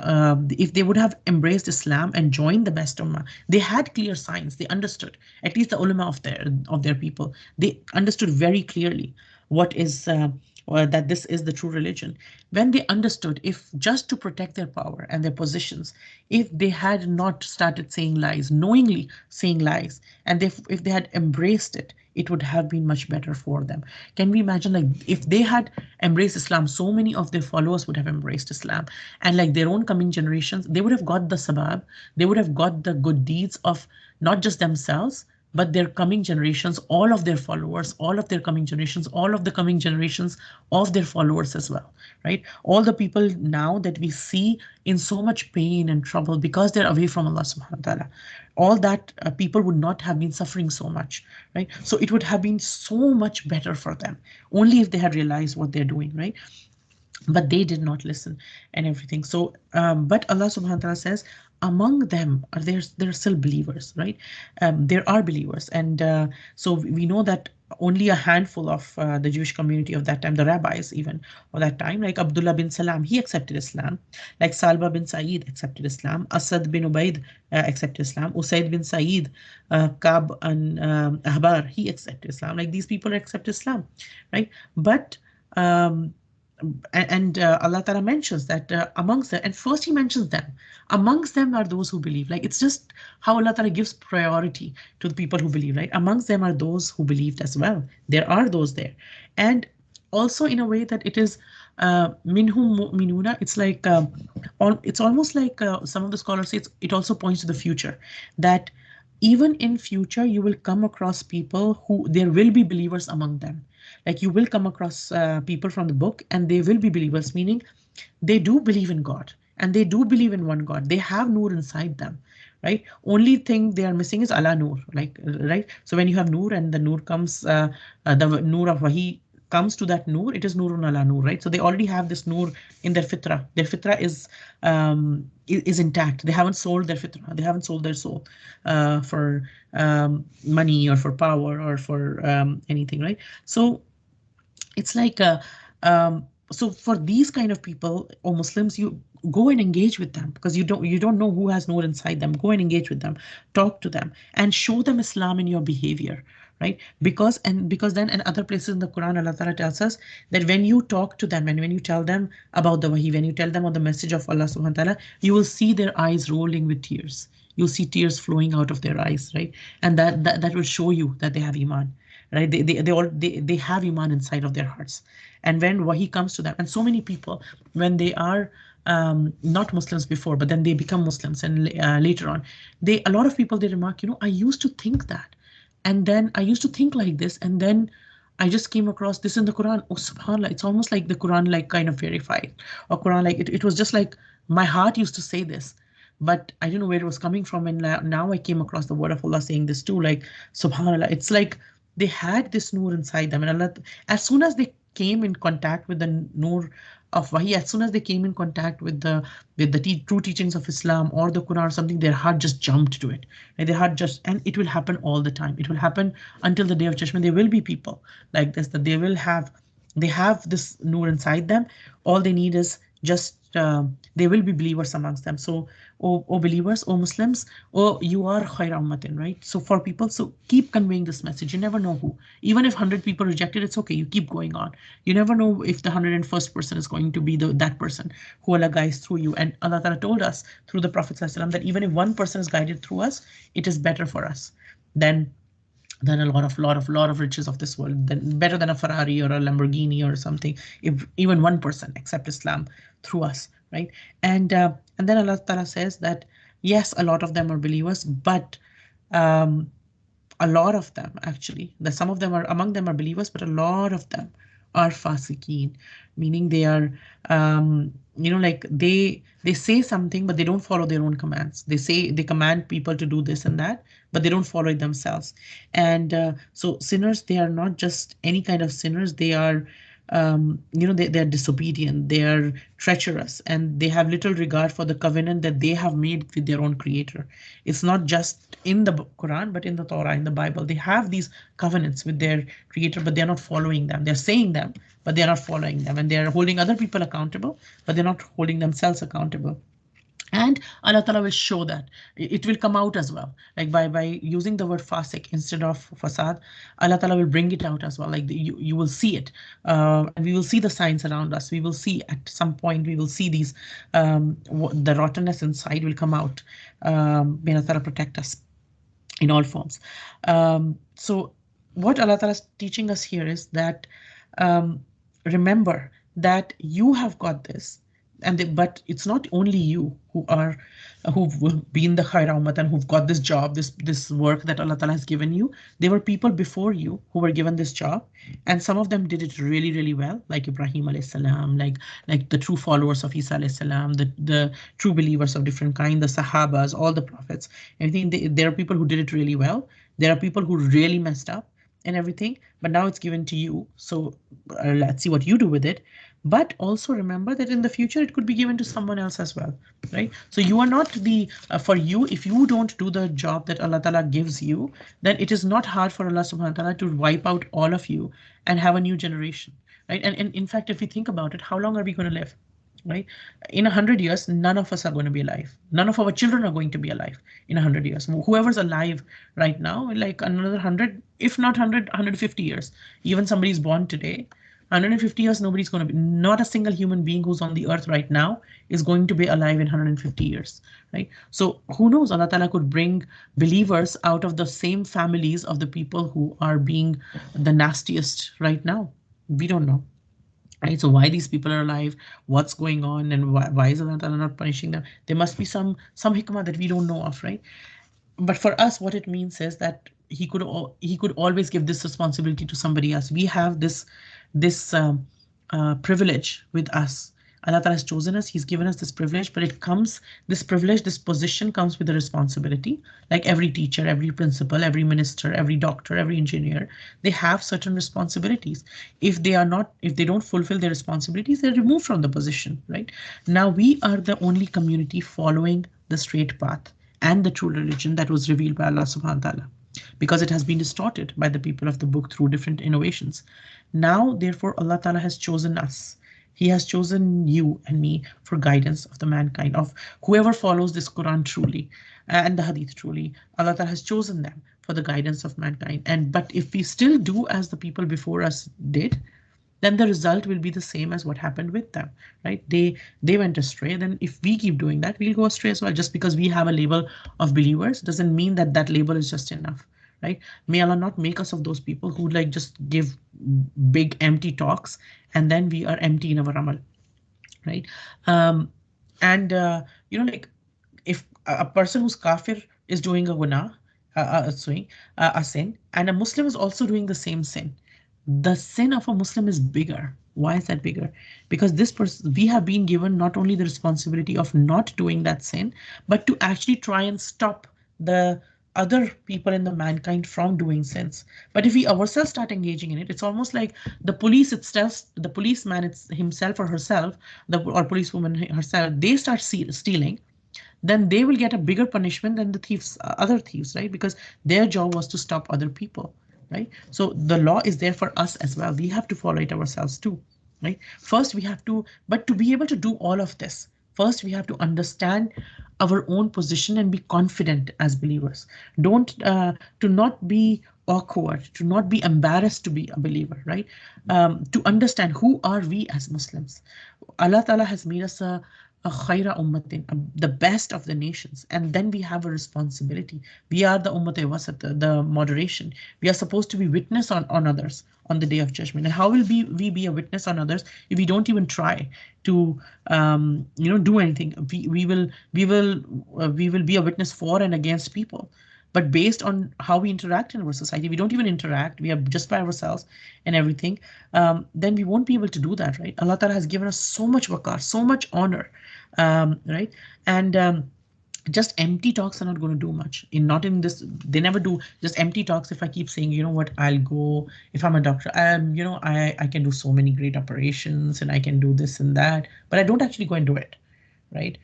if they would have embraced Islam and joined the best ummah, they had clear signs. They understood, at least the ulama of their people, they understood very clearly what is or that this is the true religion. When they understood, if just to protect their power and their positions, if they had not started saying lies, knowingly saying lies, and if they had embraced it, it would have been much better for them. Can we imagine, like, if they had embraced Islam, so many of their followers would have embraced Islam, and like their own coming generations, they would have got the sabab, they would have got the good deeds of not just themselves, but their coming generations, all of their followers, all of their coming generations, all of the coming generations of their followers as well, right? All the people now that we see in so much pain and trouble because they're away from Allah subhanahu wa ta'ala, all that people would not have been suffering so much, right? So it would have been so much better for them only if they had realized what they're doing, right? But they did not listen and everything. So, but Allah subhanahu wa ta'ala says, among them are there are still believers, right? There are believers. And so we know that only a handful of the Jewish community of that time, the rabbis even of that time, like Abdullah bin Salam, he accepted Islam. Like Salba bin Saeed accepted Islam. Asad bin Ubaid accepted Islam. Usaid bin Saeed, Kab and Ahbar, he accepted Islam. Like these people accept Islam, right? But and Allah Ta'ala mentions that amongst them, and first he mentions them, amongst them are those who believe. Like it's just how Allah Ta'ala gives priority to the people who believe, right? Amongst them are those who believed as well. There are those there. And also in a way that it is minhum mu'minuna, it's like, it's almost like some of the scholars say it also points to the future, that even in future you will come across people who there will be believers among them. Like you will come across people from the book and they will be believers, meaning they do believe in God and they do believe in one God. They have Noor inside them, right? Only thing they are missing is Allah Noor, like right. So when you have Noor and the Noor comes, the Noor of Wahi comes to that Noor, it is Noorun ala Noor, right? So they already have this Noor in their fitra. Their fitra is intact. They haven't sold their fitra. They haven't sold their soul for money or for power or for anything, right? So it's like so for these kind of people or Muslims, you go and engage with them because you don't know who has Noor inside them. Go and engage with them, talk to them, and show them Islam in your behavior, right? Because then in other places in the Quran, Allah Ta'ala tells us that when you talk to them and when you tell them about the wahi, when you tell them on the message of Allah Subhanahu wa Ta'ala, you will see their eyes rolling with tears. You'll see tears flowing out of their eyes, right? And that will show you that they have iman, right? They have iman inside of their hearts. And when wahi comes to them, and so many people, when they are not Muslims before, but then they become Muslims, and later on, they a lot of people they remark, I used to think that, and then I used to think like this, and then I just came across this in the Quran. Oh, subhanallah, it's almost like the Quran like kind of verified, or Quran like it was just like my heart used to say this, but I didn't know where it was coming from, and now I came across the word of Allah saying this too. Like subhanallah, it's like they had this Noor inside them, and Allah, as soon as they came in contact with the Noor of Wahi, as soon as they came in contact with the true teachings of Islam or the Quran or something, their heart just jumped to it. And their heart just, and it will happen all the time. It will happen until the day of judgment. There will be people like this that they have this Noor inside them. All they need is just they will be believers amongst them. So, oh believers, oh Muslims, oh you are khaira ummatin, right? So for people, so keep conveying this message. You never know who. Even if 100 people reject it, it's okay. You keep going on. You never know if the 101st person is going to be that person who Allah guides through you. And Allah Ta'ala told us through the Prophet ﷺ that even if one person is guided through us, it is better for us than a lot of riches of this world, then better than a Ferrari or a Lamborghini or something, if even one person accept Islam through us, right? And then Allah Ta'ala says that yes, a lot of them are believers, but um, a lot of them actually, that some of them are among them are believers, but a lot of them are fasiqeen, meaning they are like they say something but they don't follow their own commands. They command people to do this and that, but they don't follow it themselves. And so sinners, they are not just any kind of sinners. They are they are disobedient, they are treacherous, and they have little regard for the covenant that they have made with their own creator. It's not just in the Quran, but in the Torah, in the Bible. They have these covenants with their creator, but they're not following them. They're saying them, but they're not following them. And they're holding other people accountable, but they're not holding themselves accountable. And Allah Ta'ala will show that. It will come out as well. Like by using the word fasik instead of fasad, Allah Ta'ala will bring it out as well. Like you will see it. And we will see the signs around us. We will see at some point, we will see these, the rottenness inside will come out. May Allah Ta'ala protect us in all forms. So what Allah Ta'ala is teaching us here is that remember that you have got this, but it's not only you who've been the khair ummat and who've got this job, this work that Allah Ta'ala has given you. There were people before you who were given this job, and some of them did it really, really well, like Ibrahim alayhi salam, like the true followers of Isa alayhi salam, the true believers of different kind, the Sahabas, all the prophets, everything. There are people who did it really well. There are people who really messed up and everything, but now it's given to you. So let's see what you do with it. But also remember that in the future, it could be given to someone else as well, right? So you are not for you, if you don't do the job that Allah Ta'ala gives you, then it is not hard for Allah Subhanahu wa Ta'ala to wipe out all of you and have a new generation, right? And in fact, if we think about it, how long are we going to live? Right? In 100 years, none of us are going to be alive. None of our children are going to be alive in 100 years. Whoever's alive right now, like another 100, if not 100, 150 years, even somebody is born today, 150 years, nobody's going to be, not a single human being who's on the earth right now is going to be alive in 150 years, right? So who knows, Allah Ta'ala could bring believers out of the same families of the people who are being the nastiest right now. We don't know. Right? So why these people are alive, what's going on, and why is Allah Ta'ala not punishing them? There must be some hikmah that we don't know of, right? But for us, what it means is that he could always give this responsibility to somebody else. We have this privilege with us. Allah Ta'ala has chosen us, He's given us this privilege, but this privilege, this position comes with a responsibility. Like every teacher, every principal, every minister, every doctor, every engineer, they have certain responsibilities. If they don't fulfill their responsibilities, they're removed from the position, right? Now we are the only community following the straight path and the true religion that was revealed by Allah subhanahu wa ta'ala, because it has been distorted by the people of the book through different innovations. Now, therefore, Allah Ta'ala has chosen us. He has chosen you and me for guidance of the mankind, of whoever follows this Quran truly and the Hadith truly. Allah Ta'ala has chosen them for the guidance of mankind. And but if we still do as the people before us did, then the result will be the same as what happened with them, right? They went astray. Then if we keep doing that, we'll go astray as well. Just because we have a label of believers doesn't mean that that label is just enough, right? May Allah not make us of those people who like just give big empty talks and then we are empty in our amal, right? And like if a person who's kafir is doing a guna, a sin, and a Muslim is also doing the same sin, the sin of a Muslim is bigger. Why is that bigger? Because this person, we have been given not only the responsibility of not doing that sin, but to actually try and stop the other people in the mankind from doing sins. But if we ourselves start engaging in it, it's almost like the police itself, the policeman himself or herself, or policewoman herself, they start stealing, then they will get a bigger punishment than the thieves, other thieves, right? Because their job was to stop other people, right? So the law is there for us as well. We have to follow it ourselves too, right? First, we have to, but to be able to do all of this, first we have to understand our own position and be confident as believers. Don't to not be awkward, to not be embarrassed to be a believer, right? To understand who are we as Muslims. Allah Ta'ala has made us a khayra ummatin, the best of the nations. And then we have a responsibility. We are the ummat wasat, the moderation. We are supposed to be witness on others on the day of judgment. And how will we be a witness on others if we don't even try to do anything? We will be a witness for and against people. But based on how we interact in our society, we don't even interact, we are just by ourselves and everything, then we won't be able to do that, right? Allah Ta'ala has given us so much waqar, so much honor, right? And just empty talks are not going to do much. Not in this, they never do. Just empty talks. If I keep saying, you know what, I'll go, if I'm a doctor, I can do so many great operations and I can do this and that, but I don't actually go and do it, right?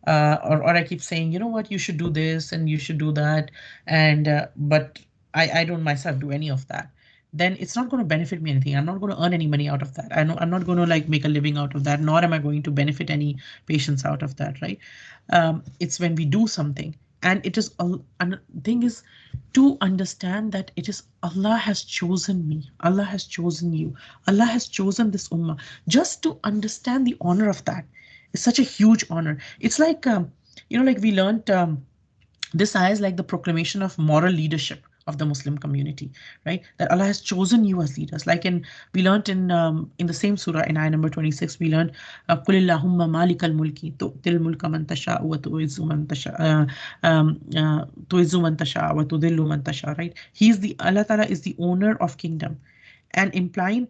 Or I keep saying, you know what, you should do this and you should do that, and but I don't myself do any of that. Then it's not going to benefit me anything. I'm not going to earn any money out of that. I'm not going to like make a living out of that, nor am I going to benefit any patients out of that, right? It's when we do something, and it is and thing is to understand that it is Allah has chosen me, Allah has chosen you, Allah has chosen this ummah. Just to understand the honor of that is such a huge honor. It's like like we learned this ayah is like the proclamation of moral leadership of the Muslim community, right? That Allah has chosen you as leaders. Like we learned in the same surah in ayah number 26, we learned قُلِ اللَّهُمَّ مَالِكَ الْمُلْكِ تُؤْتِي الْمُلْكَ مَنْ تَشَاءُ وَتُعِزُّ مَنْ تَشَاءُ تُعِزُّ مَنْ تَشَاءُ وَتُذِلُّ مَنْ تَشَاءُ, right? Allah Ta'ala is the owner of kingdom, and implying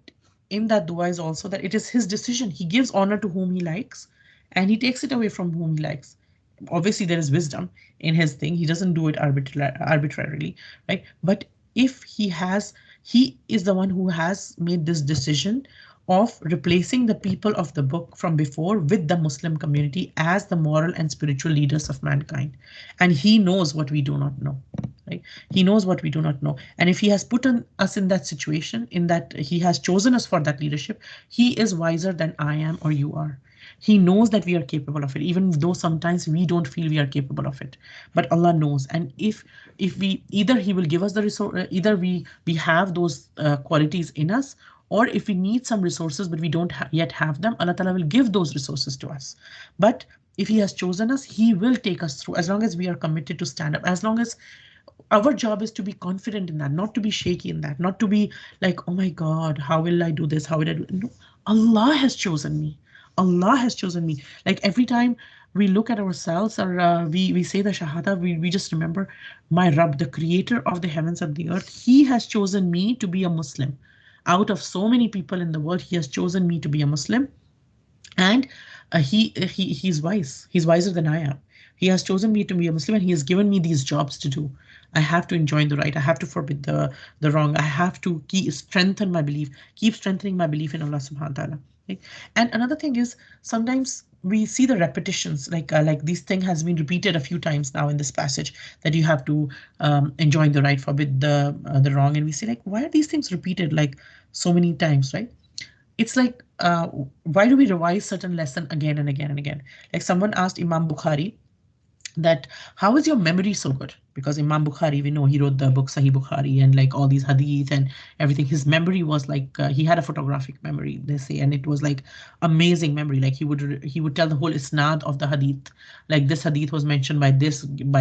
in that dua is also that it is his decision. He gives honor to whom he likes and he takes it away from whom he likes. Obviously there is wisdom in his thing. He doesn't do it arbitrarily, right? But if he is the one who has made this decision of replacing the people of the book from before with the Muslim community as the moral and spiritual leaders of mankind. And he knows what we do not know, right? He knows what we do not know. And if he has put us in that situation, in that he has chosen us for that leadership, he is wiser than I am or you are. He knows that we are capable of it, even though sometimes we don't feel we are capable of it. But Allah knows, and if we either He will give us the resource, either we have those qualities in us, or if we need some resources but we don't yet have them, Allah Ta'ala will give those resources to us. But if He has chosen us, He will take us through, as long as we are committed to stand up, as long as our job is to be confident in that, not to be shaky in that, not to be like, oh my God, how will I do this? How will I do it? No, Allah has chosen me. Allah has chosen me. Like every time we look at ourselves, or we say the Shahada, we just remember my Rabb, the creator of the heavens and the earth. He has chosen me to be a Muslim. Out of so many people in the world, He has chosen me to be a Muslim. And he's wise. He's wiser than I am. He has chosen me to be a Muslim, and he has given me these jobs to do. I have to enjoin the right. I have to forbid the wrong. I have to strengthen my belief, keep strengthening my belief in Allah Subhanahu wa Taala. Right? And another thing is, sometimes we see the repetitions, like this thing has been repeated a few times now in this passage, that you have to enjoin the right, forbid the wrong, and we say, like, why are these things repeated like so many times, right? It's like, why do we revise certain lesson again and again and again? Like, someone asked Imam Bukhari that, how is your memory so good? Because Imam Bukhari, we know he wrote the book Sahih Bukhari and like all these hadith and everything. His memory was like, he had a photographic memory, they say, and it was like amazing memory. Like he would tell the whole isnad of the hadith. Like, this hadith was mentioned by this and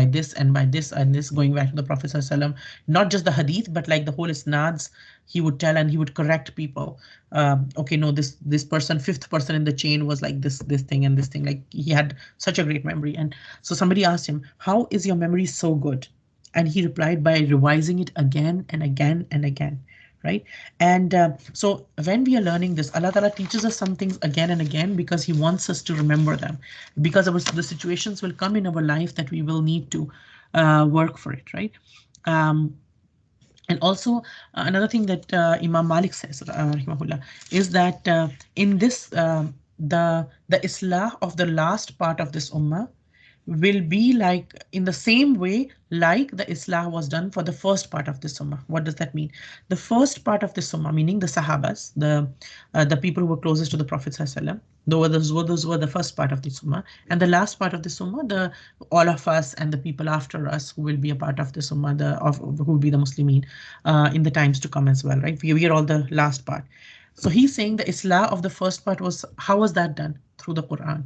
by this and this, going back to the Prophet ﷺ. Not just the hadith, but like the whole isnads he would tell, and he would correct people. Okay, no, this person, fifth person in the chain was like this thing and this thing. Like, he had such a great memory. And so somebody asked him, how is your memory so good? And he replied by revising it again and again and again, right? And so when we are learning this, Allah Ta'ala teaches us some things again and again because he wants us to remember them, because the situations will come in our life that we will need to work for it, right? Um, and also, another thing that Imam Malik says, rahimahullah, is that in this, the islah of the last part of this ummah will be like in the same way like the Islah was done for the first part of the Ummah. What does that mean? The first part of the Ummah, meaning the Sahabas, the people who were closest to the Prophet Sallallahu, those were the first part of the Ummah, and the last part of the Ummah, the all of us and the people after us who will be a part of the Ummah, who will be the Muslimin in the times to come as well, right? We are all the last part. So he's saying the Islah of the first part was, how was that done? Through the Quran.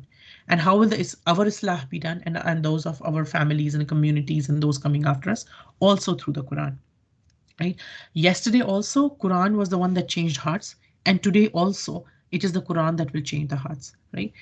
And how will our Islah be done, and those of our families and communities and those coming after us, also through the Quran, right? Yesterday also, Quran was the one that changed hearts, and today also it is the Quran that will change the hearts, right?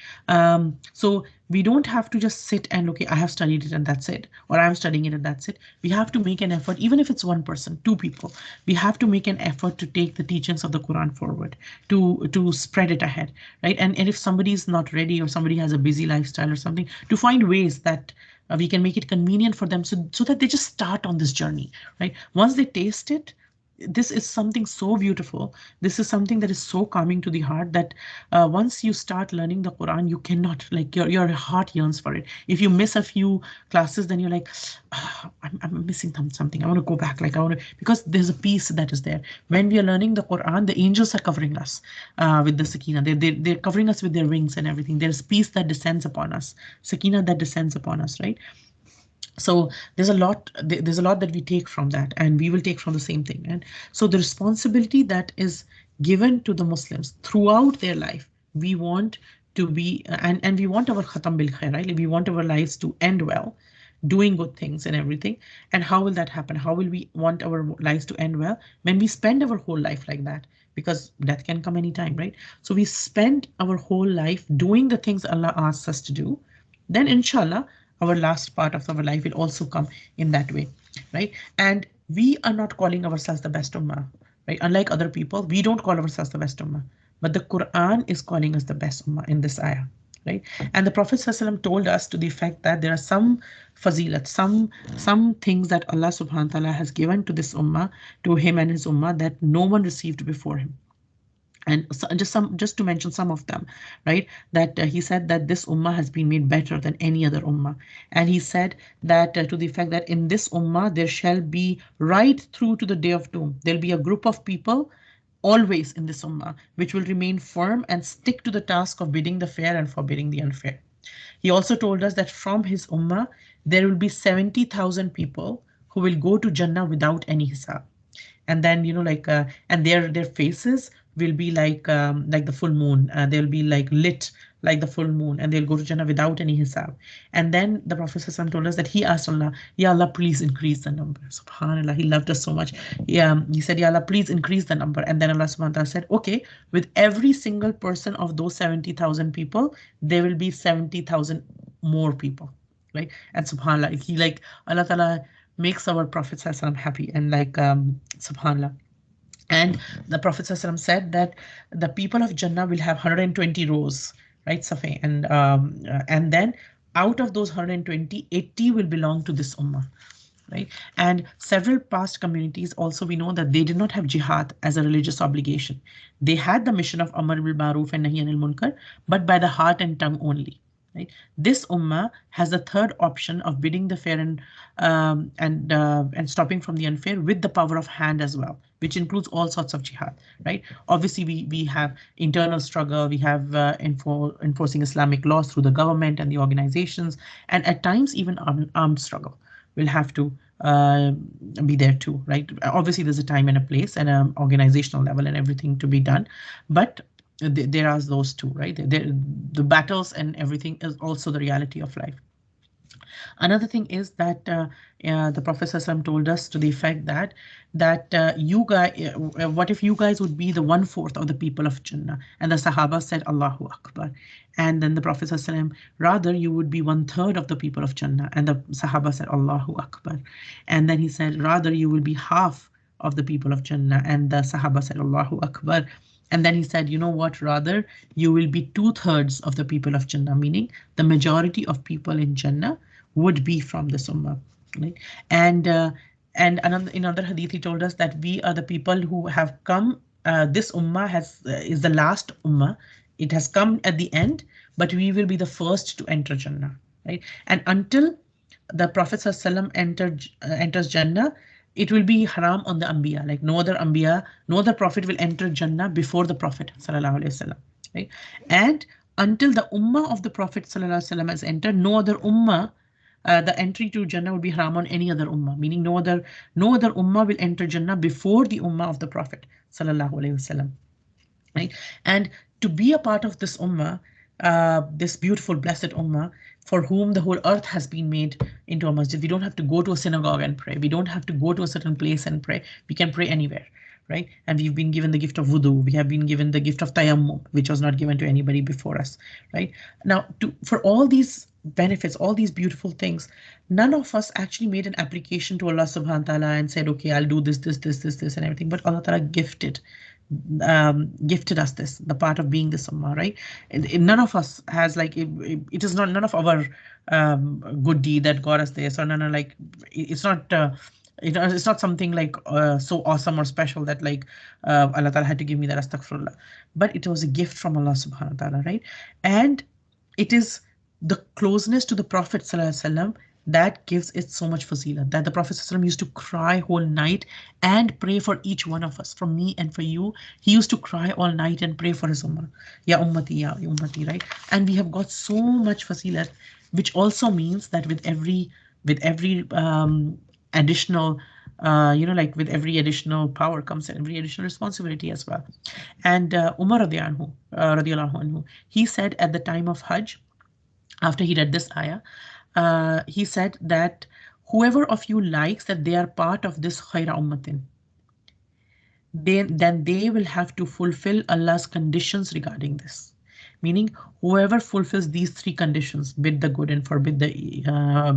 So we don't have to just sit and, okay, I have studied it and that's it, or I'm studying it and that's it. We have to make an effort, even if it's one person, two people. We have to make an effort to take the teachings of the Quran forward, to spread it ahead, right? And if somebody is not ready, or somebody has a busy lifestyle or something, to find ways that we can make it convenient for them, so that they just start on this journey, right? Once they taste it, this is something so beautiful. This is something that is so calming to the heart that once you start learning the Quran, you cannot, like, your heart yearns for it. If you miss a few classes, then you're like, "Ah, I'm missing something. I want to go back. Like, I want to," because there's a peace that is there. When we are learning the Quran, the angels are covering us with the Sakina. They're covering us with their wings and everything. There's peace that descends upon us, Sakina that descends upon us, right? So there's a lot that we take from that, and we will take from the same thing. And so the responsibility that is given to the Muslims throughout their life, we want to be, and we want our khatam bil khair, right? We want our lives to end well, doing good things and everything. And how will that happen? How will we want our lives to end well when we spend our whole life like that? Because death can come anytime, right? So we spend our whole life doing the things Allah asks us to do, then inshallah our last part of our life will also come in that way, right? And we are not calling ourselves the best ummah, right? Unlike other people, we don't call ourselves the best ummah, but the Quran is calling us the best ummah in this ayah, right? And the Prophet ﷺ told us to the effect that there are some fazilat, some things that Allah subhanahu wa ta'ala has given to this ummah, to him and his ummah, that no one received before him. And so just to mention some of them, right? That he said that this ummah has been made better than any other ummah. And he said that to the effect that in this ummah there shall be, right through to the day of doom, there'll be a group of people always in this ummah which will remain firm and stick to the task of bidding the fair and forbidding the unfair. He also told us that from his ummah there will be 70,000 people who will go to Jannah without any hisab. And then, and their faces will be like the full moon. They'll be like lit like the full moon, and they'll go to Jannah without any hisab. And then the Prophet ﷺ told us that he asked Allah, Ya Allah, please increase the number. Subhanallah, he loved us so much. Yeah, he said, Ya Allah, please increase the number. And then Allah subhanahu wa ta'ala said, okay, with every single person of those 70,000 people, there will be 70,000 more people, right? And subhanallah, Allah Ta'ala makes our Prophet ﷺ happy, and subhanallah. And the Prophet ﷺ said that the people of Jannah will have 120 rows, right? Safi, and then out of those 120, 80 will belong to this ummah, right? And several past communities also, we know that they did not have jihad as a religious obligation. They had the mission of Amr bil Maruf and Nahi anil Munkar, but by the heart and tongue only. Right? This ummah has the third option of bidding the fair and stopping from the unfair with the power of hand as well, which includes all sorts of jihad. Right? Obviously, we have internal struggle, we have enforcing Islamic laws through the government and the organizations, and at times even armed struggle will have to be there too, right? Obviously, there's a time and a place and an organizational level and everything to be done, but there are those two, right? The battles and everything is also the reality of life. Another thing is that the Prophet ﷺ told us to the effect that you guys, what if you guys would be the 1/4 of the people of Jannah? And the Sahaba said, Allahu Akbar. And then the Prophet ﷺ, rather you would be 1/3 of the people of Jannah. And the Sahaba said, Allahu Akbar. And then he said, rather you will be half of the people of Jannah. And the Sahaba said, Allahu Akbar. And then he said, you know what, rather you will be 2/3 of the people of Jannah, meaning the majority of people in Jannah would be from this ummah, right? And in another hadith, he told us that we are the people who have come. This ummah is the last ummah. It has come at the end, but we will be the first to enter Jannah, right? And until the Prophet ﷺ enters Jannah, it will be haram on the Anbiya. Like no other Anbiya, no other Prophet will enter Jannah before the Prophet ﷺ, right? And until the Ummah of the Prophet ﷺ has entered, no other Ummah, the entry to Jannah would be haram on any other Ummah, meaning no other Ummah will enter Jannah before the Ummah of the Prophet ﷺ, right? And to be a part of this Ummah, this beautiful, blessed Ummah, for whom the whole earth has been made into a masjid. We don't have to go to a synagogue and pray. We don't have to go to a certain place and pray. We can pray anywhere, right? And we've been given the gift of wudu. We have been given the gift of tayammum, which was not given to anybody before us, right? Now, for all these benefits, all these beautiful things, none of us actually made an application to Allah subhanahu wa ta'ala and said, okay, I'll do this, and everything. But Allah ta'ala gifted us this, the part of being this ummah, right? None of us has like it is not none of our good deed that got us there. So no, like it's not. It's not something like so awesome or special that like Allah Ta'ala had to give me that, astaghfirullah. But it was a gift from Allah subhanahu wa ta'ala, right? And it is the closeness to the Prophet sallallahu alaihi wasallam that gives it so much fazilah, that the Prophet ﷺ used to cry whole night and pray for each one of us, for me and for you. He used to cry all night and pray for his ummah. Ya ummati, ya ummati, right? And we have got so much fazilah, which also means that with every additional like with every additional power comes every additional responsibility as well. And Umar radiallahu anhu, he said at the time of Hajj, after he read this ayah, he said that whoever of you likes that they are part of this khaira ummatin, then they will have to fulfill Allah's conditions regarding this. Meaning, whoever fulfills these three conditions, bid the good and forbid the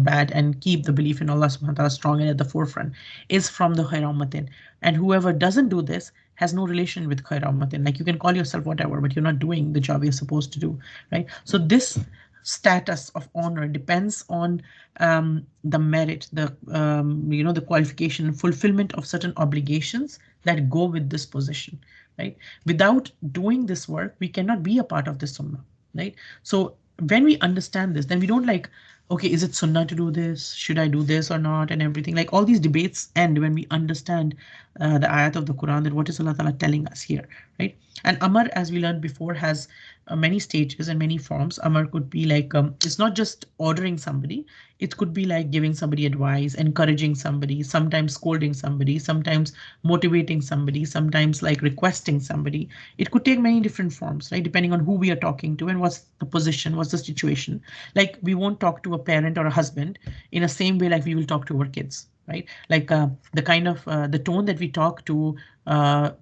bad, and keep the belief in Allah subhanahu wa ta'ala strong and at the forefront, is from the khaira ummatin. And whoever doesn't do this has no relation with khaira ummatin. Like you can call yourself whatever, but you're not doing the job you're supposed to do, right? So this status of honor depends on the merit, the qualification, fulfillment of certain obligations that go with this position, right? Without doing this work, we cannot be a part of this sunnah, right? So when we understand this, then we don't like, okay, is it sunnah to do this? Should I do this or not? And everything, like all these debates end when we understand the ayat of the Quran, that what is Allah Ta'ala telling us here, right? And Amar, as we learned before, has many stages and many forms. Amar could be like, it's not just ordering somebody. It could be like giving somebody advice, encouraging somebody, sometimes scolding somebody, sometimes motivating somebody, sometimes like requesting somebody. It could take many different forms, right? Depending on who we are talking to and what's the position, what's the situation. Like we won't talk to a parent or a husband in the same way like we will talk to our kids, right? Like the kind of the tone that we talk to a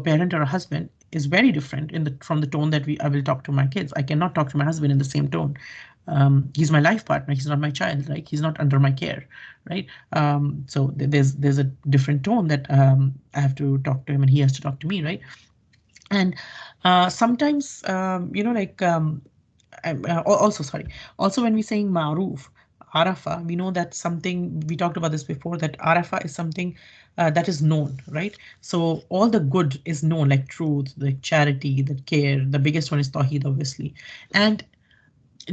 parent or a husband is very different from the tone that I will talk to my kids. I cannot talk to my husband in the same tone. He's my life partner. He's not my child. Like he's not under my care, right? So there's a different tone that I have to talk to him and he has to talk to me, right? And sometimes also, sorry, also when we're saying ma'ruf, Arafah, we know that something, we talked about this before, that Arafah is something that is known, right? So all the good is known, like truth, the charity, the care. The biggest one is Tawheed, obviously. And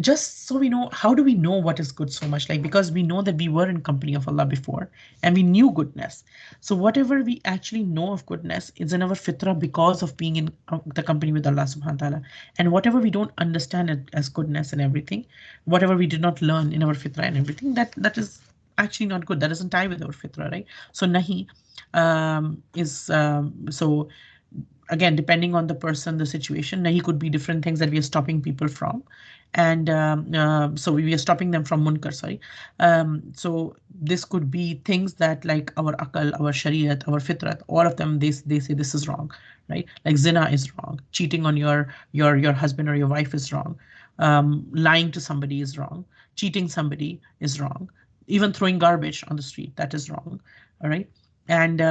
just so we know, how do we know what is good so much? Like, because we know that we were in company of Allah before and we knew goodness. So whatever we actually know of goodness is in our fitrah because of being in the company with Allah subhanahu wa ta'ala. And whatever we don't understand it as goodness and everything, whatever we did not learn in our fitrah and everything, that is actually not good. That doesn't tie with our fitrah, right? So nahi is so again, depending on the person, the situation, he could be different things that we are stopping people from. And so we are stopping them from munkar, sorry. So this could be things that like our akal, our shariat, our fitrat, all of them, they say this is wrong, right? Like zina is wrong, cheating on your husband or your wife is wrong, lying to somebody is wrong, cheating somebody is wrong, even throwing garbage on the street, that is wrong. All right. And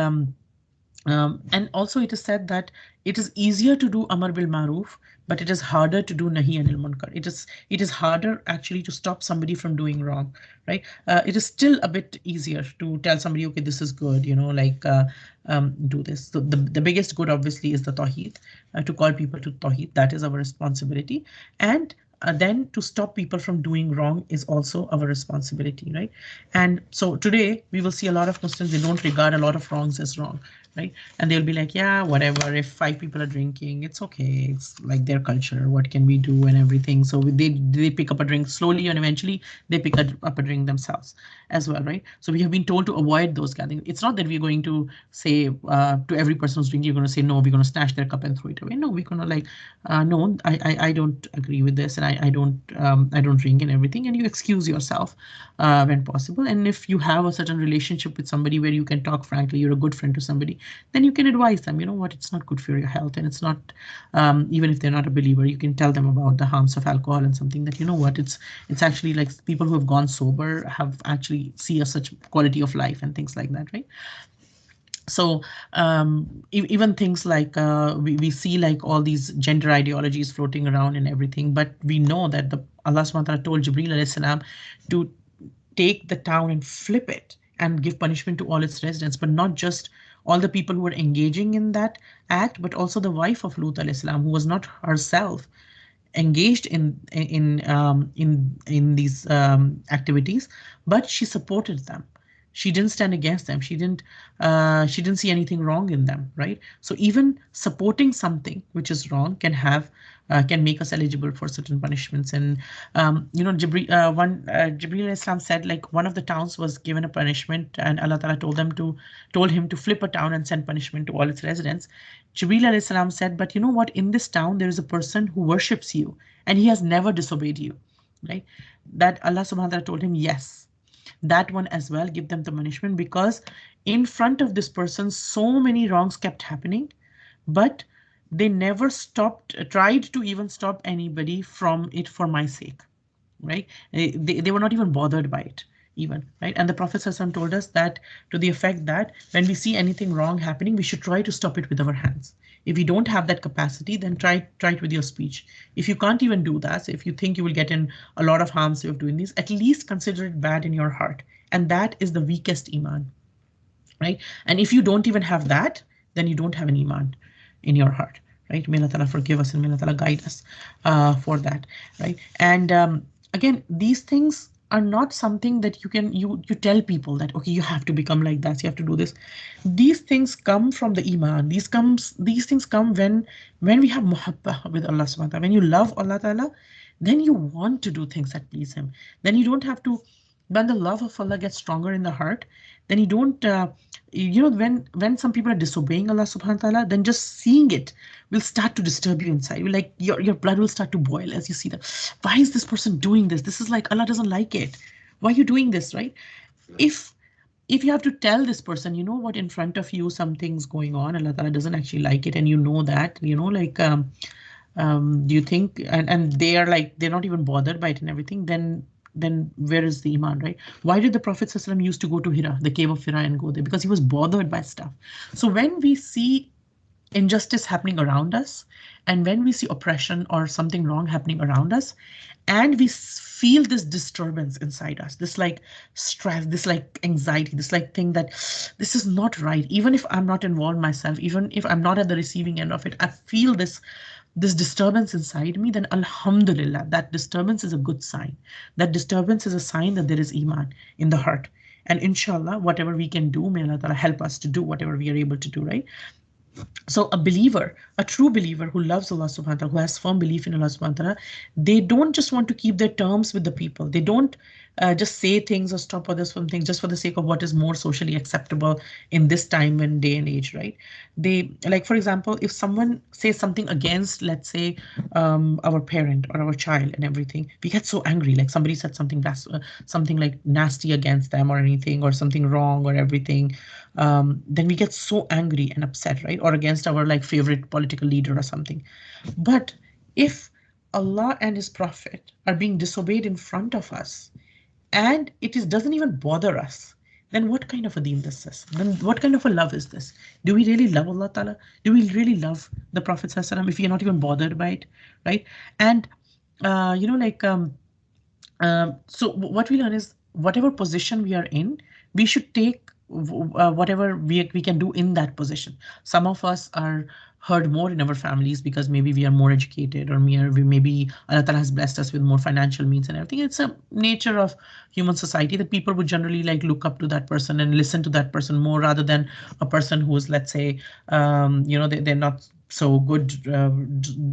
and also it is said that it is easier to do Amar bil Maruf, but it is harder to do Nahi Anil Munkar. It is harder actually to stop somebody from doing wrong, right? It is still a bit easier to tell somebody, okay, this is good, like do this. So the biggest good obviously is the Tawheed, to call people to Tawheed. That is our responsibility. And then to stop people from doing wrong is also our responsibility, right? And so today we will see a lot of Muslims, they don't regard a lot of wrongs as wrong, right? And they'll be like, yeah, whatever, if 5 people are drinking, it's okay, it's like their culture, what can we do and everything. So they pick up a drink slowly and eventually they pick up a drink themselves as well, right? So we have been told to avoid those gatherings. It's not that we're going to say to every person who's drinking, you're going to say no, we're going to snatch their cup and throw it away. No, we're going to like, no, I don't agree with this, and I don't drink and everything, and you excuse yourself when possible. And if you have a certain relationship with somebody where you can talk frankly, you're a good friend to somebody, then you can advise them, you know what, it's not good for your health, and it's not, even if they're not a believer, you can tell them about the harms of alcohol and something that, you know what, it's actually like people who have gone sober have actually see a such quality of life and things like that, right? So even things like we see like all these gender ideologies floating around and everything, but we know that the Allah subhanahu wa ta'ala told Jibreel alayhi salam to take the town and flip it and give punishment to all its residents, but not just all the people who were engaging in that act, but also the wife of Lut alayhi salam, who was not herself engaged in these activities, but she supported them. She didn't stand against them. She didn't see anything wrong in them, right? So even supporting something which is wrong can make us eligible for certain punishments. And Jibreel Islam said, like, one of the towns was given a punishment, and Allah Ta'ala told him to flip a town and send punishment to all its residents. Jibreel alayhi salam said, but you know what? In this town, there is a person who worships you and he has never disobeyed you, right? That Allah subhanahu wa ta'ala told him, yes, that one as well, give them the punishment, because in front of this person, so many wrongs kept happening, but they never tried to even stop anybody from it for my sake, right? They were not even bothered by it, even, right? And the Prophet ﷺ told us that, to the effect that when we see anything wrong happening, we should try to stop it with our hands. If you don't have that capacity, then try it with your speech. If you can't even do that, so if you think you will get in a lot of harm of doing this, at least consider it bad in your heart. And that is the weakest iman, right? And if you don't even have that, then you don't have an iman in your heart, right? May Allah Ta'ala forgive us and may Allah Ta'ala guide us for that, right? And again, these things are not something that you tell people that, okay, you have to become like that, you have to do this. These things come from the iman. These things come when we have muhabbah with Allah subhanahu wa ta'ala. When you love Allah Ta'ala, then you want to do things that please him. Then you don't have to, when the love of Allah gets stronger in the heart, then you don't, when some people are disobeying Allah subhanahu wa ta'ala, then just seeing it will start to disturb you inside. You like your blood will start to boil as you see that. Why is this person doing this? This is like, Allah doesn't like it. Why are you doing this, right? If you have to tell this person, you know what, in front of you something's going on, Allah Ta'ala doesn't actually like it, and you know that, do you think, and they are like, they're not even bothered by it and everything, then where is the iman, right? Why did the Prophet ﷺ used to go to Hira, the cave of Hira, and go there? Because he was bothered by stuff. So when we see injustice happening around us, and when we see oppression or something wrong happening around us, and we feel this disturbance inside us, this like stress, this like anxiety, this like thing that this is not right, even if I'm not involved myself, even if I'm not at the receiving end of it, I feel this disturbance inside me, then alhamdulillah, that disturbance is a good sign. That disturbance is a sign that there is iman in the heart. And inshallah, whatever we can do, may Allah Ta'ala help us to do whatever we are able to do, right? So a believer, a true believer who loves Allah subhanahu wa ta'ala, who has firm belief in Allah subhanahu wa ta'ala, they don't just want to keep their terms with the people. They don't just say things or stop others from things just for the sake of what is more socially acceptable in this time and day and age, right? They, like, for example, if someone says something against, let's say, our parent or our child and everything, we get so angry. Like somebody said something something like nasty against them or anything, or something wrong or everything, then we get so angry and upset, right? Or against our like favorite political leader or something. But if Allah and His Prophet are being disobeyed in front of us, and doesn't even bother us, then what kind of a deen this is? Then what kind of a love is this? Do we really love Allah Ta'ala? Do we really love the Prophet ﷺ if we are not even bothered by it, right? And like so what we learn is whatever position we are in, we should take whatever we can do in that position. Some of us are heard more in our families because maybe we are more educated, or maybe Allah Ta'ala has blessed us with more financial means and everything. It's a nature of human society that people would generally like look up to that person and listen to that person more, rather than a person who is, let's say, they're not so good,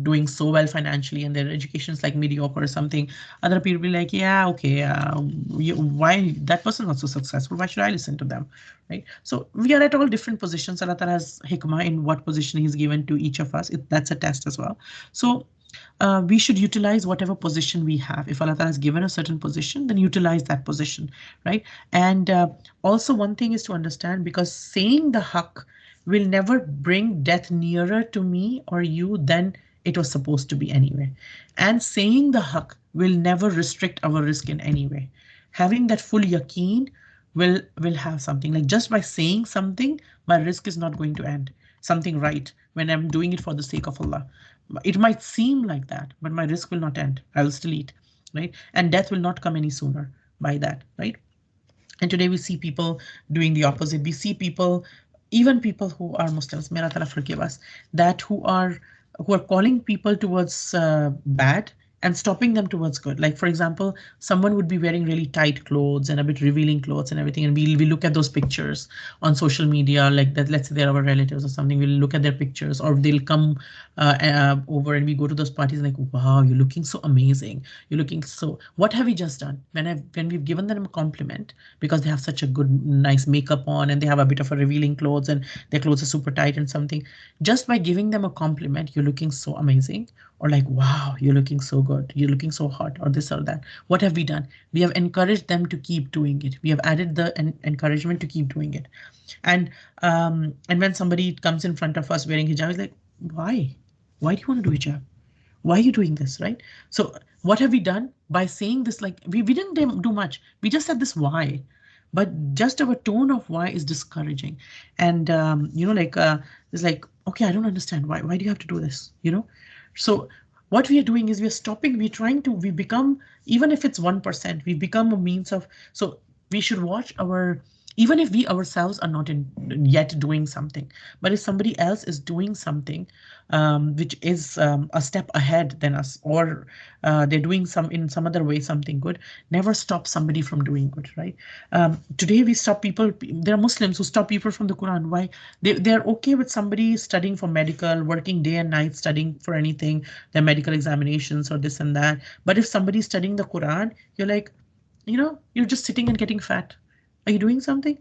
doing so well financially, and their education is like mediocre or something. Other people be like, yeah, okay, why that person not so successful? Why should I listen to them, right? So we are at all different positions. Allah Ta'ala has hikmah in what position He's given to each of us. That's a test as well. So we should utilize whatever position we have. If Allah Ta'ala has given a certain position, then utilize that position, right? And also one thing is to understand, because saying the haqq will never bring death nearer to me or you than it was supposed to be anyway. And saying the haqq will never restrict our risk in any way. Having that full yaqeen will have something, like just by saying something, my risk is not going to end. Something right, when I'm doing it for the sake of Allah. It might seem like that, but my risk will not end. I will still eat, right? And death will not come any sooner by that, right? And today we see people doing the opposite. We see people, even people who are Muslims, may Allah forgive us, that who are calling people towards bad and stopping them towards good. Like, for example, someone would be wearing really tight clothes and a bit revealing clothes and everything, and we look at those pictures on social media, like that. Let's say they're our relatives or something. We'll look at their pictures, or they'll come over, and we go to those parties and like, wow, you're looking so amazing. You're looking so. What have we just done? When we've given them a compliment because they have such a good, nice makeup on, and they have a bit of a revealing clothes, and their clothes are super tight and something. Just by giving them a compliment, you're looking so amazing, or like, wow, you're looking so good, you're looking so hot, or this or that. What have we done? We have encouraged them to keep doing it. We have added the encouragement to keep doing it. And when somebody comes in front of us wearing hijab, it's like, why do you want to do hijab? Why are you doing this, right? So what have we done by saying this? Like, we didn't do much. We just said this why, but just our tone of why is discouraging. And it's like, okay, I don't understand, why do you have to do this, so what we are doing is we are stopping, we're trying to, we become, even if it's 1%, we become a means of, so we should watch our, even if we ourselves are not yet doing something, but if somebody else is doing something which is a step ahead than us, or they're doing in some other way something good, never stop somebody from doing good, right? Today we stop people, there are Muslims who stop people from the Quran. Why? They're okay with somebody studying for medical, working day and night studying for anything, their medical examinations or this and that. But if somebody's studying the Quran, you're like, you're just sitting and getting fat. Are you doing something?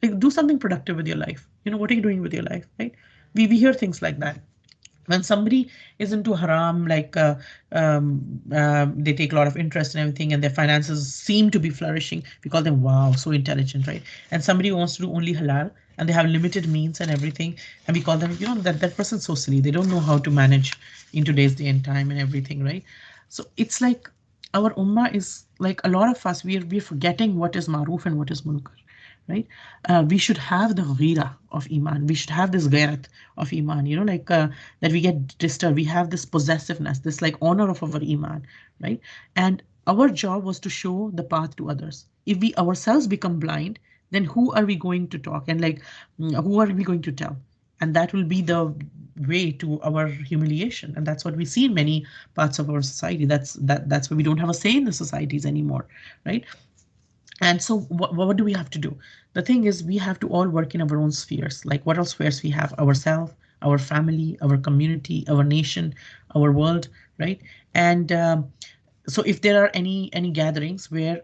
Like, do something productive with your life. What are you doing with your life, right? We hear things like that. When somebody is into haram, like they take a lot of interest in everything, and their finances seem to be flourishing, we call them, wow, so intelligent, right? And somebody who wants to do only halal, and they have limited means and everything, and we call them, that person's so silly. They don't know how to manage in today's day and time and everything, right? So it's like our ummah is like, a lot of us, we're forgetting what is maroof and what is munkar. right? We should have the ghira of iman. We should have this ghairat of iman. Like that we get disturbed. We have this possessiveness, this like honor of our iman, right? And our job was to show the path to others. If we ourselves become blind, then who are we going to talk and like who are we going to tell? And that will be the way to our humiliation. And that's what we see in many parts of our society. That's why we don't have a say in the societies anymore, right? And so what do we have to do? The thing is, we have to all work in our own spheres. Like what else spheres we have? Ourselves, our family, our community, our nation, our world, right? And so if there are any gatherings where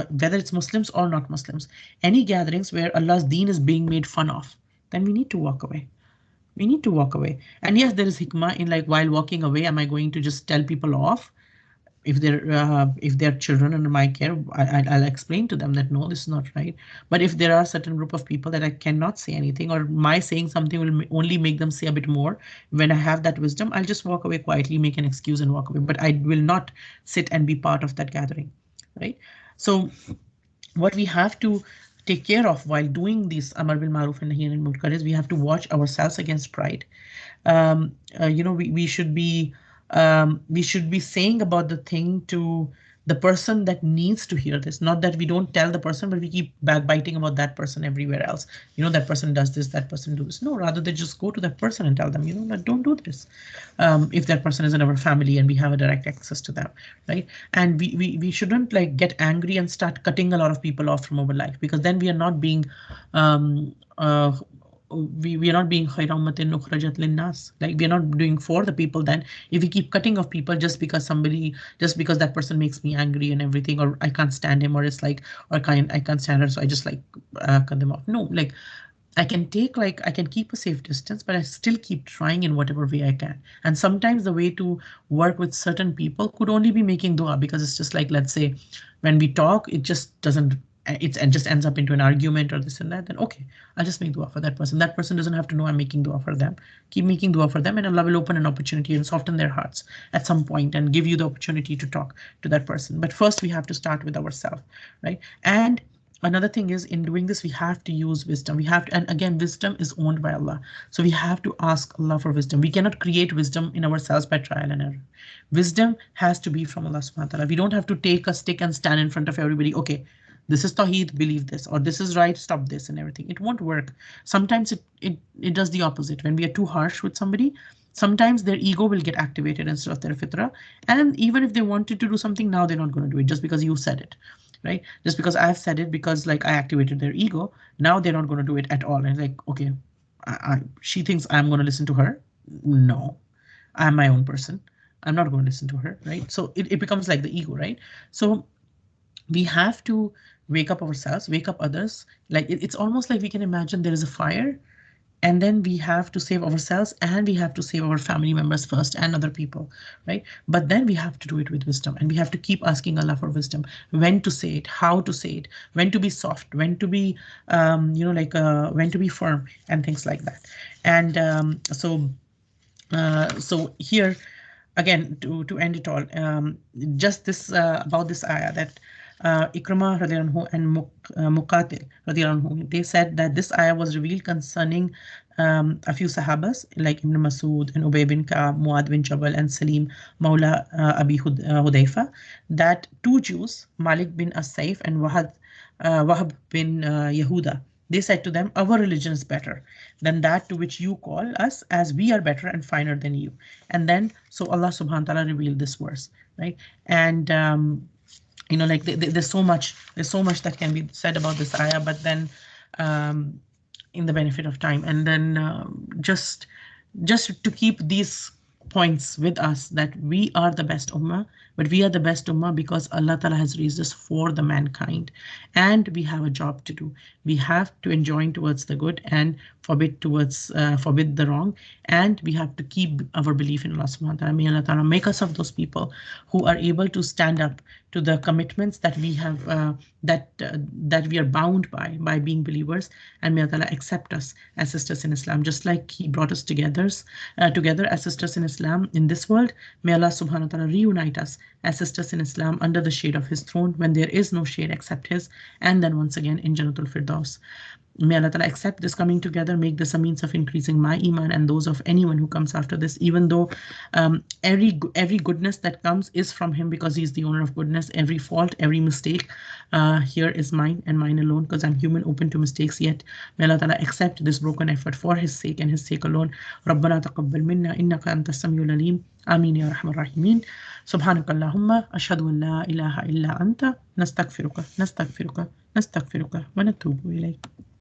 whether it's Muslims or not Muslims, any gatherings where Allah's deen is being made fun of, then we need to walk away. We need to walk away. And yes, there is hikmah in like while walking away, am I going to just tell people off? If they're children under my care, I'll explain to them that no, this is not right. But if there are certain group of people that I cannot say anything, or my saying something will only make them say a bit more, when I have that wisdom, I'll just walk away quietly, make an excuse and walk away. But I will not sit and be part of that gathering, right? So what we have to take care of while doing these Amar bil Maruf and Nahi anil Munkar is we have to watch ourselves against pride. We should be saying about the thing to the person that needs to hear this, not that we don't tell the person, but we keep backbiting about that person everywhere else. That person does this, that person do this. No, rather they just go to that person and tell them, like, don't do this. If that person is in our family and we have a direct access to them, right? And we shouldn't like get angry and start cutting a lot of people off from our life, because then we are not being um, uh, we are not being khayra ummatin ukhrajat linnas. Like we are not doing for the people. Then if we keep cutting off people just because that person makes me angry and everything, or I can't stand him, or it's like, or I can't stand her, so I just like cut them off. No, like I can keep a safe distance, but I still keep trying in whatever way I can. And sometimes the way to work with certain people could only be making dua, because it's just like, let's say when we talk, it just doesn't, it just ends up into an argument or this and that. Then okay, I'll just make dua for that person. That person doesn't have to know I'm making dua for them. Keep making dua for them, and Allah will open an opportunity and soften their hearts at some point and give you the opportunity to talk to that person. But first we have to start with ourselves, right? And another thing is, in doing this, we have to use wisdom. We have to, and again, wisdom is owned by Allah. So we have to ask Allah for wisdom. We cannot create wisdom in ourselves by trial and error. Wisdom has to be from Allah subhanahu wa ta'ala. We don't have to take a stick and stand in front of everybody. Okay, this is Tawheed, believe this, or this is right, stop this and everything. It won't work. Sometimes it does the opposite. When we are too harsh with somebody, sometimes their ego will get activated instead of their fitra. And even if they wanted to do something, now they're not going to do it just because you said it. Right? Just because I've said it, because like I activated their ego, now they're not going to do it at all. And like, okay, she thinks I'm going to listen to her. No, I'm my own person. I'm not going to listen to her. Right? So it becomes like the ego, right? So we have to wake up ourselves, wake up others. Like it's almost like we can imagine there is a fire, and then we have to save ourselves, and we have to save our family members first and other people, right? But then we have to do it with wisdom, and we have to keep asking Allah for wisdom, when to say it, how to say it, when to be soft, when to be when to be firm, and things like that. And so here again, to end it all, just this about this ayah, that Ikramah radiallahu anhu and Muqatil radiallahu anhu, they said that this ayah was revealed concerning a few sahabas like Ibn Masud and Ubay bin Ka'ab, Muad bin Jabal, and Salim Mawla Abi Hudayfa, that two Jews, Malik bin As-Saif and Wahab bin Yehuda, they said to them, our religion is better than that to which you call us, as we are better and finer than you. And then, so Allah subhanahu wa ta'ala revealed this verse, right? And like there's so much that can be said about this ayah, but then in the benefit of time, and then just to keep these points with us, that we are the best ummah, but we are the best ummah because Allah Ta'ala has raised us for the mankind, and we have a job to do. We have to enjoin towards the good and forbid the wrong, and we have to keep our belief in Allah subhanahu wa ta'ala. May Allah Ta'ala make us of those people who are able to stand up to the commitments that we have that we are bound by being believers, and may Allah accept us as sisters in Islam, just like He brought us together as sisters in Islam in this world. May Allah subhanahu wa ta'ala reunite us as sisters in Islam under the shade of His throne when there is no shade except His, and then once again in Jannatul Firdaus. May Allah Ta'ala accept this coming together, make this a means of increasing my iman and those of anyone who comes after this, even though every goodness that comes is from Him because He's the owner of goodness. Every fault, every mistake here is mine and mine alone because I'm human, open to mistakes, yet may Allah Ta'ala accept this broken effort for His sake and His sake alone. ربنا تقبل منا إنك أنت السميع العليم آمين يا أرحم الراحمين سبحانك اللهم أشهد أن لا إله إلا أنت نستغفرك ونتوب إليك.